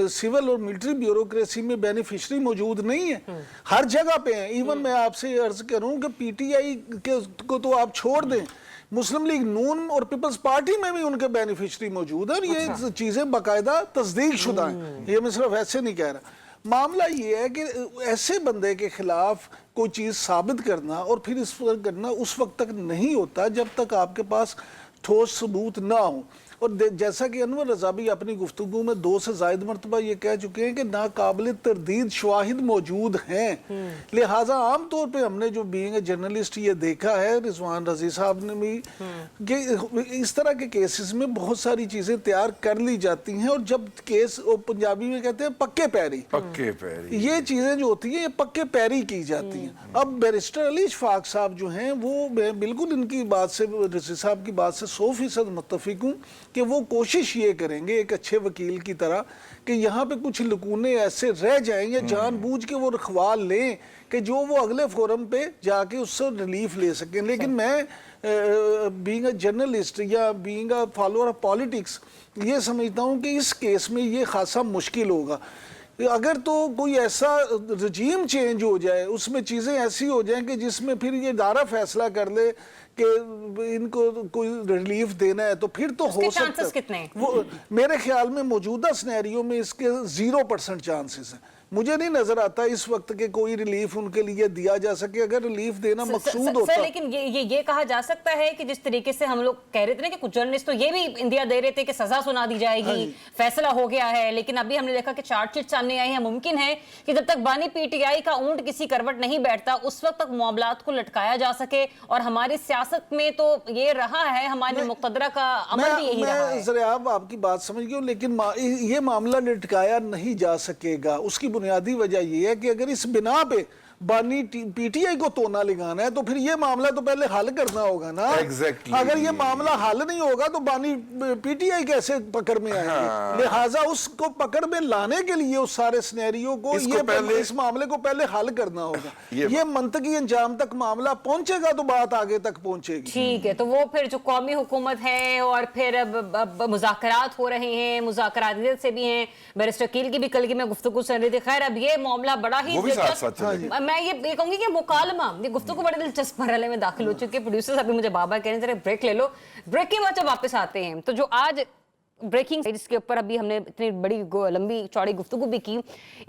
सिविल और मिलिट्री ब्यूरोक्रेसी में बेनिफिशरी मौजूद नहीं है? हर जगह पे हैं। इवन मैं आपसे अर्ज करूं कि पीटीआई को तो आप छोड़ दें, मुस्लिम लीग नून और पीपल्स पार्टी में भी उनके बेनिफिशरी मौजूद है, और ये चीजें बाकायदा तस्दीक शुदा हैं, ये मैं सिर्फ ऐसे नहीं कह रहा। मामला ये है कि ऐसे बंदे के खिलाफ कोई चीज साबित करना और फिर इस पर करना उस वक्त तक नहीं होता जब तक आपके पास ठोस सबूत ना हो। और जैसा कि अनवर रज़ा भी अपनी गुफ्तगू में 2 से ज़ायद मरतबा ये कह चुके हैं कि नाकाबिल तरदीद शवाहिद मौजूद हैं, लिहाजा आम तौर पे हमने जो बीइंग ए जर्नलिस्ट ये देखा है, रिजवान रज़ी साहब ने भी, कि इस तरह के केसेस में बहुत सारी चीज़ें तैयार कर ली जाती हैं, और जब केस पंजाबी में कहते हैं पक्के पैरी, ये चीज़ें जो होती हैं ये पक्के पैरी की जाती हैं। अब बैरिस्टर अली इशफाक साहब जो हैं वो, मैं बिल्कुल इनकी बात से, रज़ी साहब की बात से 100% मुत्तफिक हूँ कि वो कोशिश ये करेंगे एक अच्छे वकील की तरह कि यहाँ पे कुछ लकूने ऐसे रह जाएं या जानबूझ के वो रखवा लें कि जो वो अगले फोरम पे जाके उससे रिलीफ ले सकें। लेकिन मैं बीइंग अ जर्नलिस्ट या being a follower of politics ये समझता हूँ कि इस केस में ये खासा मुश्किल होगा। अगर तो कोई ऐसा रजीम चेंज हो जाए, उसमें चीज़ें ऐसी हो जाएं कि जिसमें फिर ये इदारा फैसला कर ले कि इनको कोई रिलीफ देना है, तो फिर तो हो सकता है। कितने? वो मेरे ख्याल में मौजूदा सिनेरियो में इसके 0% चांसेस हैं। मुझे नहीं नजर आता इस वक्त के कोई रिलीफ उनके लिए दिया जा सके, अगर रिलीफ देना मकसूद होता। लेकिन ये कहा जा सकता है कि जिस तरीके से हम लोग कह रहे थे ना कि कुछ जर्नलिस्ट तो ये भी इंदिया दे रहे थे कि सजा सुना दी जाएगी, फैसला हो गया है, लेकिन अभी हमने देखा कि चार्जशीट सामने आई है। मुमकिन है कि जब तक बानी पीटीआई का ऊंट किसी करवट नहीं बैठता उस वक्त तक मामलात को लटकाया जा सके, और हमारी सियासत में तो ये रहा है, हमारे मुक़द्दरा का अमल भी यही रहा है। जरा आपकी बात समझ गई, लेकिन ये मामला लटकाया नहीं जा सकेगा। उसकी बुनियादी वजह यह है कि अगर इस बिना पे बानी पीटीआई को तोना लगाना है तो फिर ये मामला तो पहले हल करना होगा ना। Exactly. अगर ये मामला हल नहीं होगा तो बानी पीटीआई कैसे पकड़ में आएगी? हाँ। लिहाजा उसको पकड़ में लाने के लिए उस सारे सिनेरियो को इस मामले को पहले हल करना होगा। ये मंतकी अंजाम तक मामला पहुंचेगा तो बात आगे तक पहुंचेगी। ठीक है, तो वो फिर जो कौमी हुकूमत है और फिर अब मुज़ाकरात हो रहे हैं, मुज़ाकरात से भी हैं, बैरिस्टर कील की भी कल की मैं गुफ्तगू सुन रही थी। खैर अब ये मामला बड़ा ही मैं ये कहूंगी कि मुकालमा, ये गुफ्तगू बड़े दिलचस्प मरहले में दाखिल हो चुके हैं। प्रोड्यूसर्स अभी मुझे बाबा कह रहे हैं जरा ब्रेक ले लो, ब्रेक के बाद जब वापस आते हैं तो जो आज ब्रेकिंग जिसके ऊपर अभी हमने इतनी बड़ी लंबी चौड़ी गुफ्तगू भी की,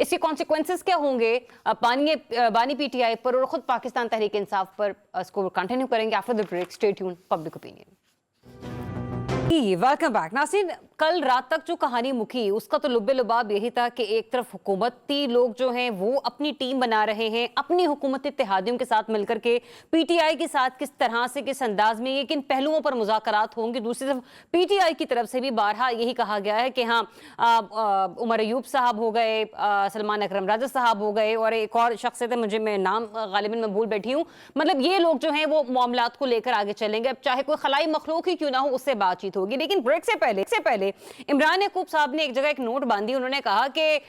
इसके कॉन्सिक्वेंसेस क्या होंगे बानी पीटीआई पर और खुद पाकिस्तान तहरीक इंसाफ पर, इसको कंटिन्यू करेंगे after the break. Stay tuned, public opinion. Welcome back. नाज़रीन, कल रात तक जो कहानी मुखी उसका तो लुब्बे लुबाब यही था कि एक तरफ हुकूमती लोग जो हैं वो अपनी टीम बना रहे हैं अपनी हुकूमती इत्तेहादियों के साथ मिलकर के पीटीआई के साथ किस तरह से, किस अंदाज में, ये किन पहलुओं पर मुज़ाकरात होंगे। दूसरी तरफ पीटीआई की तरफ से भी बारहा यही कहा गया है कि हाँ उमर अयूब साहब हो गए, सलमान अकरम राजा साहब हो गए, और एक और शख्स थे, मुझे मैं नाम गालिबन मैं भूल बैठी हूँ, मतलब ये लोग जो हैं वो मामलात को लेकर आगे चलेंगे। अब चाहे कोई खलाई मखलूक ही क्यों ना हो उससे बातचीत होगी। लेकिन ब्रेक से पहले इमरान याकूब साहब ने एक जगह एक नोट बांधी। उन्होंने कहा कि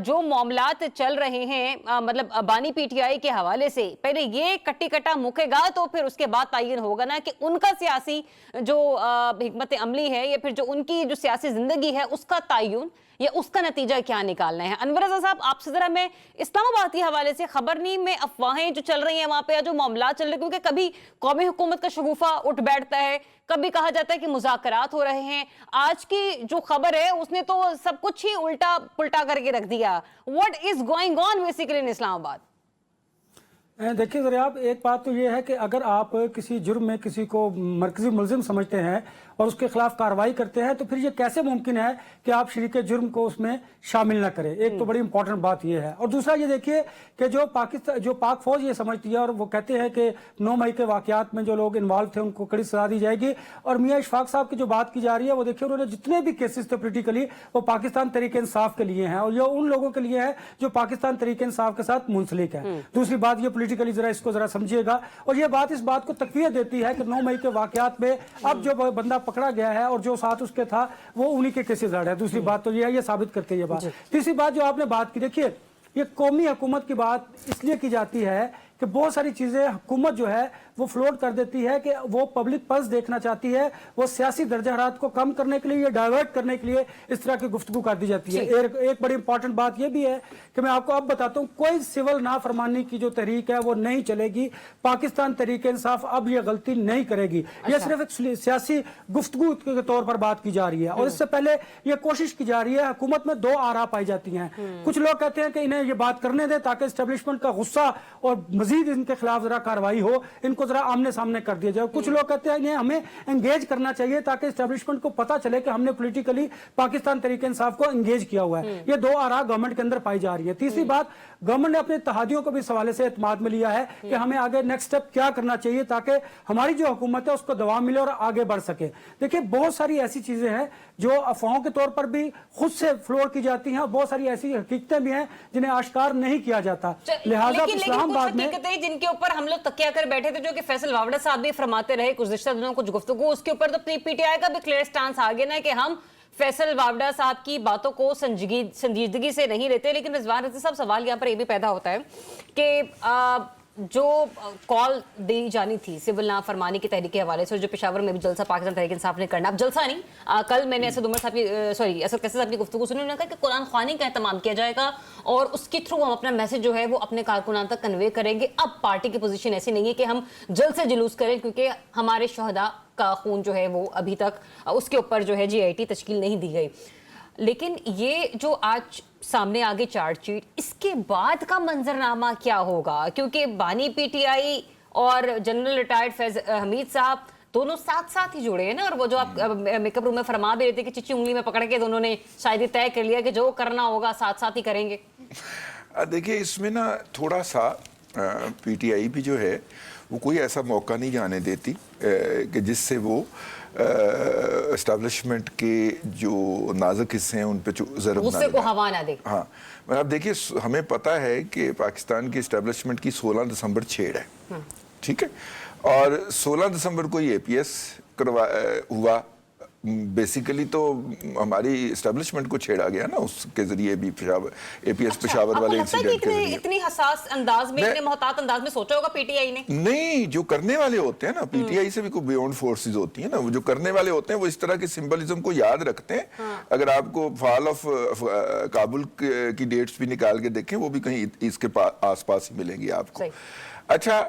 जो मामलात चल रहे हैं मतलब बानी पीटीआई के हवाले से, पहले ये कट्टी कट्टा मुकेगा तो फिर उसके बाद तायन होगा ना कि उनका सियासी जो हिकमत अमली है या फिर जो उनकी जो सियासी जिंदगी है उसका तायन या उसका नतीजा क्या निकालना है। अनवर रज़ा साहब, आपसे जरा मैं इस्लामाबाद के हवाले से खबर नहीं में अफवाहें जो चल रही हैं वहां पे, जो मामला चल रहे, क्योंकि कभी कौमी हुकूमत का शगुफा उठ बैठता है, कभी कहा जाता है कि मुज़ाकरात हो रहे हैं। आज की जो खबर है उसने तो सब कुछ ही उल्टा पुल्टा करके रख दिया। What is going on basically in Islamabad? देखिए ज़रियाब, एक बात तो ये है कि अगर आप किसी जुर्म में किसी को मरकजी मुलजिम समझते हैं और उसके खिलाफ कार्रवाई करते हैं, तो फिर ये कैसे मुमकिन है कि आप शरीक जुर्म को उसमें शामिल न करें। एक तो बड़ी इंपॉर्टेंट बात ये है। और दूसरा ये देखिए कि जो पाक फौज ये समझती है और वो कहते हैं कि 9 मई के वाकयात में जो लोग इन्वॉल्व थे उनको कड़ी सजा दी जाएगी। और मियाँ इशफाक साहब की जो बात की जा रही है, वो देखिए उन्होंने जितने भी केसेस थे पोलिटिकली, वो पाकिस्तान तरीके इंसाफ के लिए हैं और ये उन लोगों के लिए है जो पाकिस्तान तरीके इंसाफ के साथ मुंसलिक है। दूसरी बात, ये पोलिटिकली जरा इसको जरा समझिएगा। और ये बात इस बात को तकवीत देती है कि 9 मई के वाकयात में अब जो बंदा पकड़ा गया है और जो साथ उसके था वो उन्हीं के केसेस लड़ रहे हैं। दूसरी बात तो ये है, ये साबित करते ये बात। तीसरी बात जो आपने बात की, देखिए ये कौमी हुकूमत की बात इसलिए की जाती है कि बहुत सारी चीजें हुकूमत जो है वो फ्लोट कर देती है कि वो पब्लिक पल्स देखना चाहती है, वो सियासी दर्जा हरारत को कम करने के लिए या डाइवर्ट करने के लिए इस तरह की गुफ्तगू कर दी जाती है। एक बड़ी इंपॉर्टेंट बात ये भी है कि मैं आपको अब बताता हूँ, कोई सिविल नाफरमानी की जो तहरीक है वो नहीं चलेगी। पाकिस्तान तहरीक इंसाफ अब ये गलती नहीं करेगी। ये सिर्फ एक सियासी गुफ्तगू के तौर पर बात की जा रही है। और इससे पहले ये कोशिश की जा रही है, हुकूमत में 2 आरा पाई जाती हैं। कुछ लोग कहते हैं कि इन्हें ये बात करने दें ताकि एस्टेब्लिशमेंट का गुस्सा और मजीद इनके खिलाफ जरा कार्रवाई हो, इनको जरा आमने सामने कर दिया जाए। कुछ लोग कहते हैं इन्हें हमें एंगेज करना चाहिए ताकि एस्टेब्लिशमेंट को पता चले कि हमने पॉलिटिकली पाकिस्तान तरीके इंसाफ को एंगेज किया हुआ है। ये 2 आरा गवर्नमेंट के अंदर पाई जा रही है। तीसरी बात, गवर्नमेंट ने अपने इत्तेहादियों को भी इस हवाले से एतमाद में लिया है कि हमें आगे नेक्स्ट स्टेप क्या करना चाहिए ताकि हमारी जो हुकूमत है उसको दवा मिले और आगे बढ़ सके। देखिए बहुत सारी ऐसी चीजें हैं जो अफवाहों के तौर पर भी खुद से फ्लोर की जाती हैं और बहुत सारी ऐसी हकीकतें भी हैं जिन्हें आश्कार नहीं किया जाता। लिहाजा इस्लामाबाद में जिनके ऊपर हम लोग तकिया कर बैठे थे, जो कि फैसल वावड़ा साहब भी फरमाते रहे गुज़िश्ता दिनों कुछ गुफ्तगू, उसके ऊपर तो पीटीआई का भी क्लियर स्टांस आ गया ना कि हम फैसल वावड़ा साहब की बातों को संजीदगी से नहीं लेते। लेकिन रिजवान रज़ी साहब, सवाल यहाँ पर ये भी पैदा होता है कि जो कॉल दी जानी थी सिविल नाफरमानी की तहरीक के हवाले से, जो पेशावर में भी जलसा पाकिस्तान तहरीक इंसाफ ने करना, अब जलसा नहीं, कल मैंने असद उमर साहब की असद कैसे साहब की गुफ्तगू सुनी, उन्होंने कहा कि कुरान ख्वानी का एहतमाम किया जाएगा और उसके थ्रू हम अपना मैसेज जो है वो अपने कारकुनान तक कन्वे करेंगे। अब पार्टी की पोजीशन ऐसी नहीं है कि हम जल्द से जुलूस करें, क्योंकि हमारे शहदा का खून जो है वो अभी तक उसके ऊपर जो है GIT तश्कील नहीं दी गई। लेकिन ये जो आज सामने आगे चार्जशीट, इसके बाद का मंजरनामा क्या होगा? क्योंकि बानी PTI और जनरल रिटायर्ड फैज हमीद साहब दोनों साथ साथ ही जुड़े हैं ना। और वो जो आप मेकअप रूम में फरमा भी रहे थे कि चिच्ची उंगली में पकड़ के दोनों ने शायद तय कर लिया कि जो करना होगा साथ साथ ही करेंगे। देखिए इसमें ना थोड़ा सा PTI भी जो है वो कोई ऐसा मौका नहीं जाने देती कि जिससे वो एस्टेब्लिशमेंट के जो नाजुक हिस्से हैं उन पे ज़रब को हवा ना दे। हाँ, अब देखिए हमें पता है कि पाकिस्तान की एस्टेब्लिशमेंट की 16 दिसंबर छेड़ है, ठीक है, और 16 दिसंबर को ये APS हुआ। बेसिकली तो हमारी एस्टेब्लिशमेंट को छेड़ा गया ना, उसके जरिए भी APS पेशावर वाले इंसिडेंट के जरिए। इतनी हसास अंदाज में, इतने मोहतात अंदाज में सोचा होगा PTI ने? नहीं, जो करने वाले होते हैं ना, PTI से भी कोई बियॉन्ड फोर्सेस होती है ना, वो जो करने वाले होते हैं वो इस तरह के सिंबलिज्म को याद रखते हैं। अगर आपको फॉल ऑफ काबुल की डेट्स भी निकाल के देखें, वो भी कहीं इसके आसपास ही मिलेंगी आपको। अच्छा,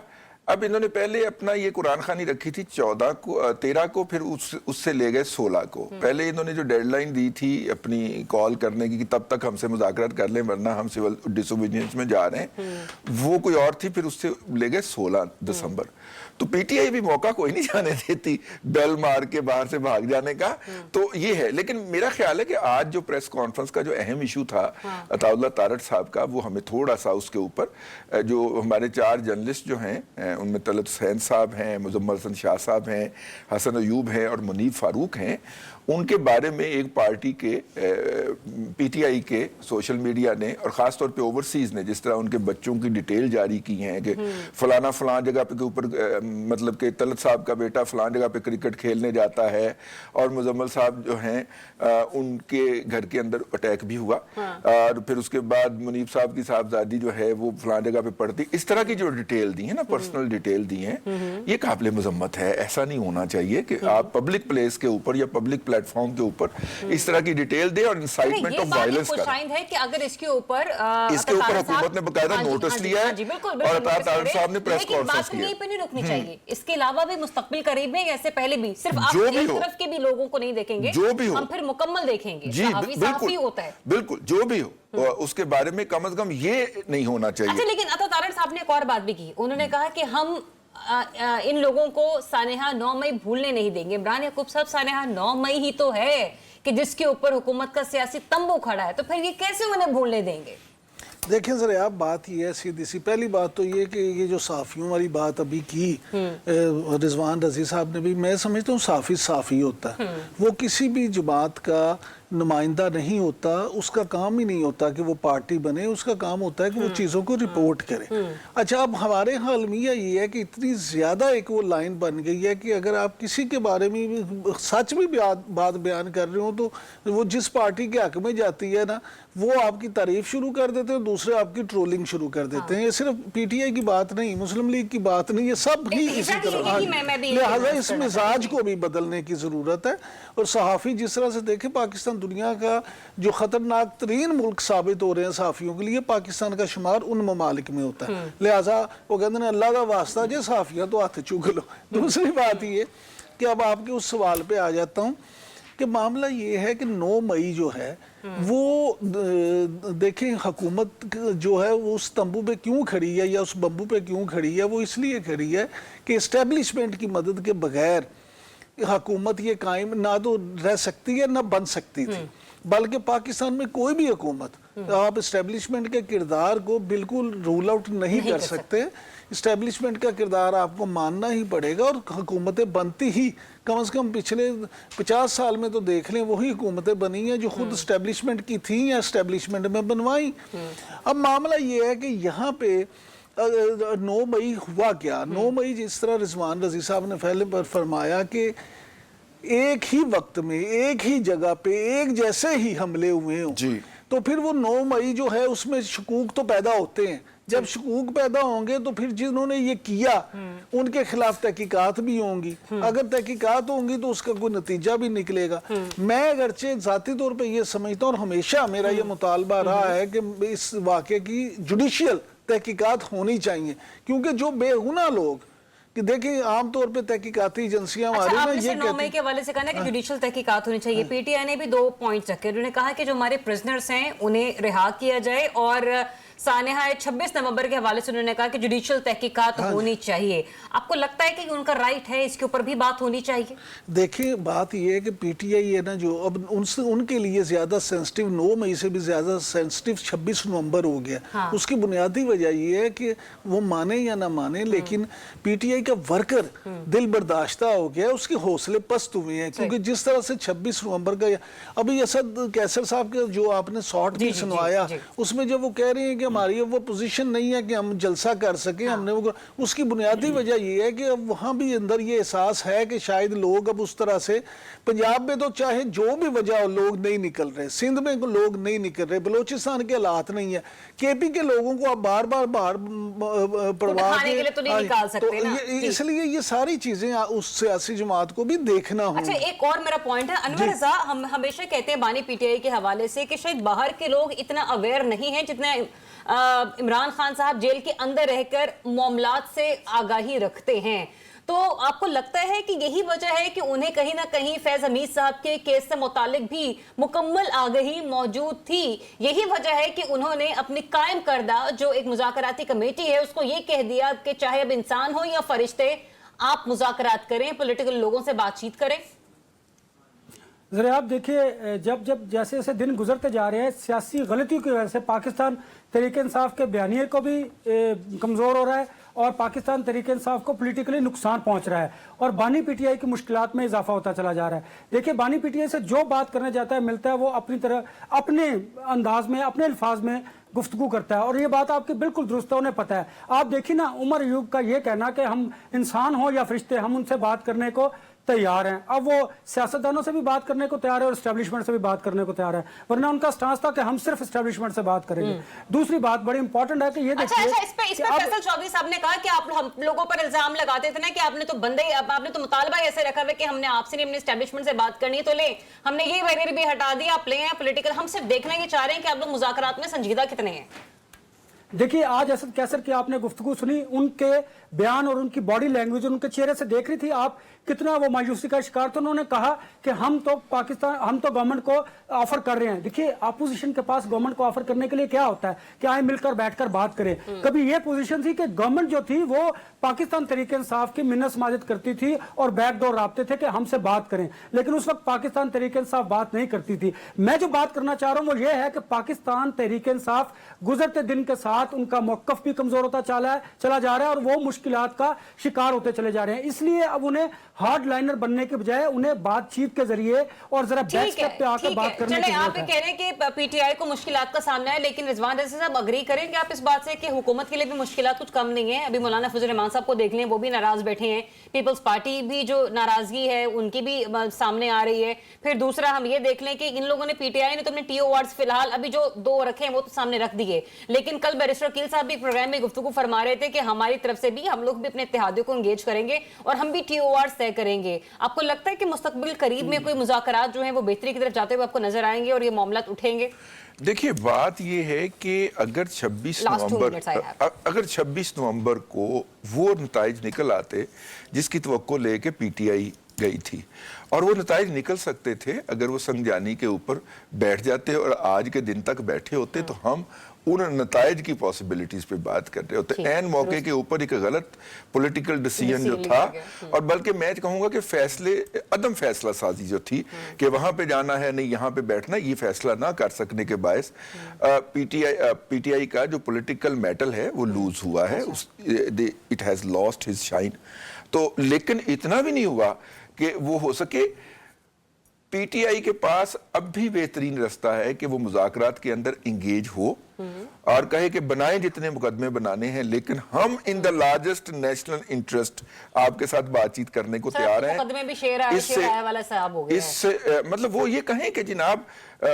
अब इन्होंने पहले अपना ये कुरान खानी रखी थी 13 को, फिर उससे ले गए 16 को। पहले इन्होंने जो डेडलाइन दी थी अपनी कॉल करने की कि तब तक हमसे मुज़ाकरात कर लें वरना हम सिविल डिसोबीडियंस में जा रहे हैं, वो कोई और थी, फिर उससे ले गए 16 दिसंबर। तो PTI भी मौका कोई नहीं जाने देती बेल मार के बाहर से भाग जाने का। तो ये है, लेकिन मेरा ख्याल है कि आज जो प्रेस कॉन्फ्रेंस का जो अहम इशू था अताउल्लाह तारड़ साहब का, वो हमें थोड़ा सा उसके ऊपर जो हमारे 4 जर्नलिस्ट जो हैं उनमें तलत हुसैन साहब हैं, मुजम्मल हसन शाह साहब हैं, हसन अयूब हैं और मुनीब फारूक हैं, उनके बारे में एक पार्टी के PTI के सोशल मीडिया ने और ख़ास तौर पे ओवरसीज़ ने जिस तरह उनके बच्चों की डिटेल जारी की हैं कि फलाना फलान जगह पे के ऊपर मतलब कि तलत साहब का बेटा फलान जगह पे क्रिकेट खेलने जाता है और मुजम्मल साहब जो हैं उनके घर के अंदर अटैक भी हुआ, और फिर उसके बाद मुनीब साहब की साहबजादी जो है वो फलान जगह पे पढ़ती। इस तरह की जो डिटेल दी है ना, पर्सनल डिटेल दी हैं, ये काबिल मजम्मत है। ऐसा नहीं होना चाहिए कि आप पब्लिक प्लेस के ऊपर या पब्लिक प्लेटफॉर्म के ऊपर इस तरह की डिटेल दे और इंसाइटमेंट ऑफ वायलेंस करे। शायद है कि अगर इसके ऊपर हुकूमत ने बकायदा नोटिस लिया है और अतार तारिक साहब ने प्रेस कॉन्फ्रेंस की है। यहीं पे नहीं रुकनी चाहिए, इसके अलावा भी मुस्तकबिल करीब में ऐसे पहले भी सिर्फ आप जो भी एक हो, तरफ के भी लोगों को नहीं देखेंगे, जो भी हो, हम फिर मुकम्मल देखेंगे। जी बिल्कुल होता है, बिल्कुल जो भी हो उसके बारे में कम से कम ये नहीं होना चाहिए। अच्छा, लेकिन अता तारड़ साहब ने एक और बात भी की, उन्होंने कहा कि हम इन लोगों को सानेहा 9 मई भूलने नहीं देंगे। इमरान याकूब साहब, सानेहा 9 मई ही तो है कि जिसके ऊपर हुकूमत का सियासी तंबू खड़ा है, तो फिर ये कैसे उन्हें भूलने देंगे? देखें जरा, आप बात ये है सीधी सी, पहली बात तो ये कि ये जो साफ़ियों वाली बात अभी की रिजवान रजी साहब ने भी, मैं समझता हूँ साफ़ी होता है, वो किसी भी जमात का नुमाइंदा नहीं होता, उसका काम ही नहीं होता कि वो पार्टी बने, उसका काम होता है कि वो चीज़ों को रिपोर्ट करे। अच्छा, अब हमारे यहाँ अलमिया ये है कि इतनी ज़्यादा एक वो लाइन बन गई है कि अगर आप किसी के बारे में सच में बात बयान कर रहे हो तो वो जिस पार्टी के हक में जाती है ना, वो आपकी तारीफ शुरू कर देते हैं, दूसरे आपकी ट्रोलिंग शुरू कर देते हैं। ये सिर्फ पीटीआई की बात नहीं, मुस्लिम लीग की बात नहीं, ये सब ही इसी तरह। लिहाजा इस मिजाज को भी बदलने की ज़रूरत है। और सहाफ़ी जिस तरह से देखें, पाकिस्तान दुनिया का जो ख़तरनाक तरीन मुल्क साबित हो रहे हैं सहाफ़ियों के लिए, पाकिस्तान का शुमार उन ममालिक में होता है। लिहाजा वो कहते हैं अल्लाह का वास्ता जे सहाफ़ियाँ तो हाथ चूक लो। दूसरी बात ये कि अब आपके उस सवाल पे आ जाता हूँ कि मामला ये है कि 9 मई जो है वो देखें, हुकूमत जो है वो उस तंबू पे क्यों खड़ी है या उस बम्बू पे क्यों खड़ी है, वो इसलिए खड़ी है कि इस्टेब्लिशमेंट की मदद के बगैर हुकूमत ये कायम ना तो रह सकती है ना बन सकती थी। बल्कि पाकिस्तान में कोई भी हुकूमत आप इस्टेब्लिशमेंट के किरदार को बिल्कुल रूल आउट नहीं कर सकते। इस्टेब्लिशमेंट का किरदार आपको मानना ही पड़ेगा और हुकूमतें बनती ही कम से कम पिछले 50 साल में तो देख लें, वही हुकूमतें बनी हैं जो खुद इस्टेब्लिशमेंट की थी या इस्टेब्लिशमेंट में बनवाई। अब मामला ये है कि यहाँ पे 9 मई हुआ क्या? 9 मई जिस तरह रिजवान रजी साहब ने पहले पर फरमाया कि एक ही वक्त में एक ही जगह पे एक जैसे ही हमले हुए हों, तो फिर वो 9 मई जो है उसमें शकूक तो पैदा होते हैं। जब शकूक पैदा होंगे तो फिर जिन्होंने ये किया उनके खिलाफ तहकीकात भी होंगी। अगर तहकीकात होंगी तो उसका कोई नतीजा भी निकलेगा। मैं अगरचे ज़ाती तौर पे ये समझता हूँ और हमेशा मेरा ये मुतालबा रहा है कि इस वाक़े की जुडिशियल तहकीकात होनी चाहिए, क्योंकि जो बेगुनाह लोग कि देखिए आमतौर पे तहकीकाती एजेंसियां हमारी ना ये 9 मई के हवाले से कहना है कि जुडिशियल तहकीकात होनी चाहिए। पीटीआई ने भी 2 पॉइंट्स रखे, उन्होंने कहा कि जो हमारे प्रिजनर्स हैं उन्हें रिहा किया जाए, और सानेहा 26 नवंबर के हवाले से उन्होंने कहा कि जुडिशियल तहकीकात होनी चाहिए। आपको लगता है कि उनका राइट है, इसके ऊपर भी बात होनी चाहिए? देखिए, बात यह है कि पीटीआई है ना जो अब उनसे उनके लिए ज्यादा सेंसिटिव 9 मई से भी ज्यादा सेंसिटिव 26 नवंबर हो गया। हाँ। उसकी बुनियादी वजह यह है कि वो माने या ना माने, लेकिन पीटीआई का वर्कर दिल बर्दाश्ता हो गया, उसके हौसले पस्त हुए हैं। क्योंकि जिस तरह से 26 नवंबर का अभी असद कैसर साहब के जो आपने शॉर्ट भी सुनवाया, उसमें जब वो कह रहे हैं कि हमारी वो पोजीशन नहीं है कि हम जलसा कर सके, हमने वो, उसकी बुनियादी वजह ये है कि अब वहाँ भी अंदर ये एहसास है कि शायद लोग अब उस तरह से, पंजाब में तो चाहे जो भी वजह हो लोग नहीं निकल रहे, सिंध में लोग नहीं निकल रहे, बलोचिस्तान के हालात नहीं है, केपी के लोगों को आप बार बार बाहर पड़वा के तो नहीं निकाल सकते ना। इसलिए ये सारी चीजें उस सियासी जमात को भी देखना होगा। अच्छा, एक और मेरा पॉइंट है, अनवर रज़ा, हम हमेशा कहते हैं बानी पीटीआई के हवाले से कि शायद बाहर के लोग इतना अवेयर नहीं है जितना इमरान खान साहब जेल के अंदर रहकर मामलात से आगाही रखते हैं। तो आपको लगता है कि यही वजह है कि उन्हें कहीं ना कहीं फैज हमीद साहब के केस से मुतालिक भी मुकम्मल आगाही मौजूद थी? यही वजह है कि उन्होंने अपनी कायम करदा जो एक मुज़ाकराती कमेटी है उसको ये कह दिया कि चाहे अब इंसान हो या फरिश्ते, आप मुज़ाकरात करें, पॉलिटिकल लोगों से बातचीत करें। जरा आप देखिए, जब जब जैसे जैसे दिन गुजरते जा रहे हैं, सियासी गलतियों की वजह से पाकिस्तान तहरीक इंसाफ के बयानिए को भी कमज़ोर हो रहा है और पाकिस्तान तहरीक इंसाफ को पॉलिटिकली नुकसान पहुंच रहा है और बानी पीटीआई की मुश्किलात में इजाफा होता चला जा रहा है। देखिए, बानी पीटीआई से जो बात करने जाता है मिलता है, वो अपनी तरह अपने अंदाज में अपने अल्फाज में गुफ्तगू करता है और ये बात आपकी बिल्कुल दुरुस्त है, उन्हें पता है। आप देखिए ना, उमर अयूब का ये कहना कि हम इंसान हो या फरिश्ते, हम उनसे बात करने को तैयार हैं। अब वो सियासतदानों से भी बात करने को तैयार है और एस्टेब्लिशमेंट से भी बात करने को तैयार है, वरना उनका स्टांस था कि हम सिर्फ एस्टेब्लिशमेंट से बात करेंगे। दूसरी बात बड़ी इंपॉर्टेंट है कि ये अच्छा देखिए अच्छा, इस पे फैसल चौधरी साहब ने कहा कि आप हम लोगों पर इल्जाम लगाते थे ना कि आपने तो मुतालबा ऐसे रखा है कि हमने आपसे नहीं, अपने एस्टेब्लिशमेंट से बात करनी है तो ले, हमने ये बैरियर भी हटा दिया, आप ले हैं पॉलिटिकल, हम सिर्फ देखना ये चाह रहे हैं कि आप लोग मुज़ाकरात में संजीदा कितने हैं। देखिए आज असद कैसर की आपने गुफ्तगू सुनी, उनके बयान और उनकी बॉडी लैंग्वेज उनके चेहरे से देख रही थी आप कितना वो मायूसी का शिकार थे। उन्होंने कहा कि हम तो गवर्नमेंट को ऑफर कर रहे हैं। देखिए अपोजिशन के पास गवर्नमेंट को ऑफर करने के लिए क्या होता है कि आए मिलकर बैठकर बात करें। कभी ये पोजीशन थी कि गवर्नमेंट जो थी वो पाकिस्तान तहरीक इंसाफ की मिन्नत समाजत करती थी और बैकडोर राब्ते थे कि हमसे बात करें, लेकिन उस वक्त पाकिस्तान तहरीक इंसाफ बात नहीं करती थी। मैं जो बात करना चाह रहा हूं वो ये है कि पाकिस्तान तहरीक इंसाफ गुजरते दिन के साथ उनका मौकफ भी कमजोर होता चला जा रहा है और वो मुश्किलात का शिकार होते चले जा रहे हैं। इसलिए अब उन्हें हार्ड लाइनर बनने के बजाय उन्हें बातचीत के जरिए और जरा बैक स्टेप पे आकर बात करने की आप कह रहे हैं कि पीटीआई को मुश्किलात का सामना है, लेकिन रिजवान रज़ी साहब अग्री करेंगे आप इस बात से कि हुकूमत के लिए भी मुश्किलात कुछ कम नहीं है। अभी मौलाना फजल रहमान साहब को देख लें, वो भी नाराज बैठे हैं, पीपल्स पार्टी भी जो नाराजगी है उनकी भी सामने आ रही है। फिर दूसरा हम ये देख लें कि इन लोगों ने पीटीआई ने तो अपने टीओ वार्ड्स फिलहाल अभी जो 2 रखे हैं वो तो सामने रख दिए, लेकिन कल बैरिस्टर वकील साहब भी प्रोग्राम में गुफ्तगू फरमा रहे थे कि हमारी तरफ से भी हम लोग भी अपने इत्तेहादियों को एंगेज करेंगे और हम भी टीओ वार्ड्स तय करेंगे। आपको लगता है कि मुस्तकबिल करीब में कोई मुज़ाकरात जो हैं वो बेहतरी की तरफ जाते हुए आपको नजर आएंगे और ये मामलात उठेंगे? देखिए बात ये है कि अगर 26 नवंबर को वो नताइज निकल आते जिसकी तवक्को लेके पीटीआई गई थी, और वो नताइज निकल सकते थे अगर वो संगजानी के ऊपर बैठ जाते और आज के दिन तक बैठे होते, तो हम उन नताइज की पॉसिबिलिटीज पे बात कर रहे होते। एन मौके के ऊपर एक गलत पॉलिटिकल डिसीजन जो था, और बल्कि मैं कहूंगा कि अदम फैसला साजी जो थी कि वहां पे जाना है नहीं यहाँ पे बैठना, ये फैसला ना कर सकने के बायस पीटीआई का जो पॉलिटिकल मेटल है वो लूज हुआ है, it has lost his shine. तो लेकिन इतना भी नहीं हुआ कि वो हो सके। पीटीआई के पास अब भी बेहतरीन रास्ता है कि वो मुज़ाकरात के अंदर इंगेज हो और कहे कि बनाए जितने मुकदमे बनाने हैं, लेकिन हम in the largest national interest आपके साथ बातचीत करने को तैयार हैं। मुकदमे भी इससे मतलब वो ये कहें कि जनाब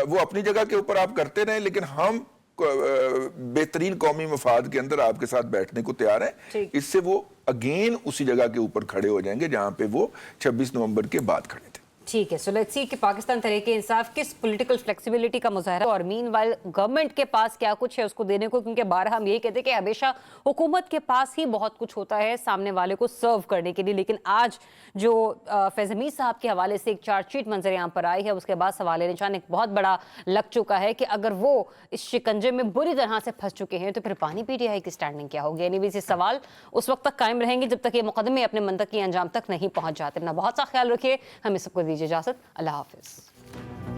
वो अपनी जगह के ऊपर आप करते रहें, लेकिन हम बेहतरीन कौमी मफाद के अंदर आपके साथ बैठने को तैयार हैं। इससे वो अगेन उसी जगह के ऊपर खड़े हो जाएंगे जहां पे वो 26 नवंबर के बाद खड़े थे। ठीक है, सो लेट्स सी कि पाकिस्तान तहरीक इंसाफ किस पॉलिटिकल फ्लेक्सिबिलिटी का मुजाहरा और मीनवाइल गवर्नमेंट के पास क्या कुछ है उसको देने को, क्योंकि बारहा हम यही कहते हैं कि हमेशा हुकूमत के पास ही बहुत कुछ होता है सामने वाले को सर्व करने के लिए। लेकिन आज जो फैज़ हमीद साहब के हवाले से एक चार्जशीट मंजर यहाँ पर आई है, उसके बाद सवाल निशान एक बहुत बड़ा लग चुका है कि अगर वो इस शिकंजे में बुरी तरह से फंस चुके हैं तो फिर पानी पीटीआई की स्टैंडिंग क्या होगी। यानी ये सवाल उस वक्त तक कायम रहेंगे जब तक ये मुकदमे अपने मंतकी अंजाम तक नहीं पहुंच जाते। अपना बहुत सा ख्याल रखिए, हमें सबको दीजिए इजाजत। अल्लाह हाफिज़।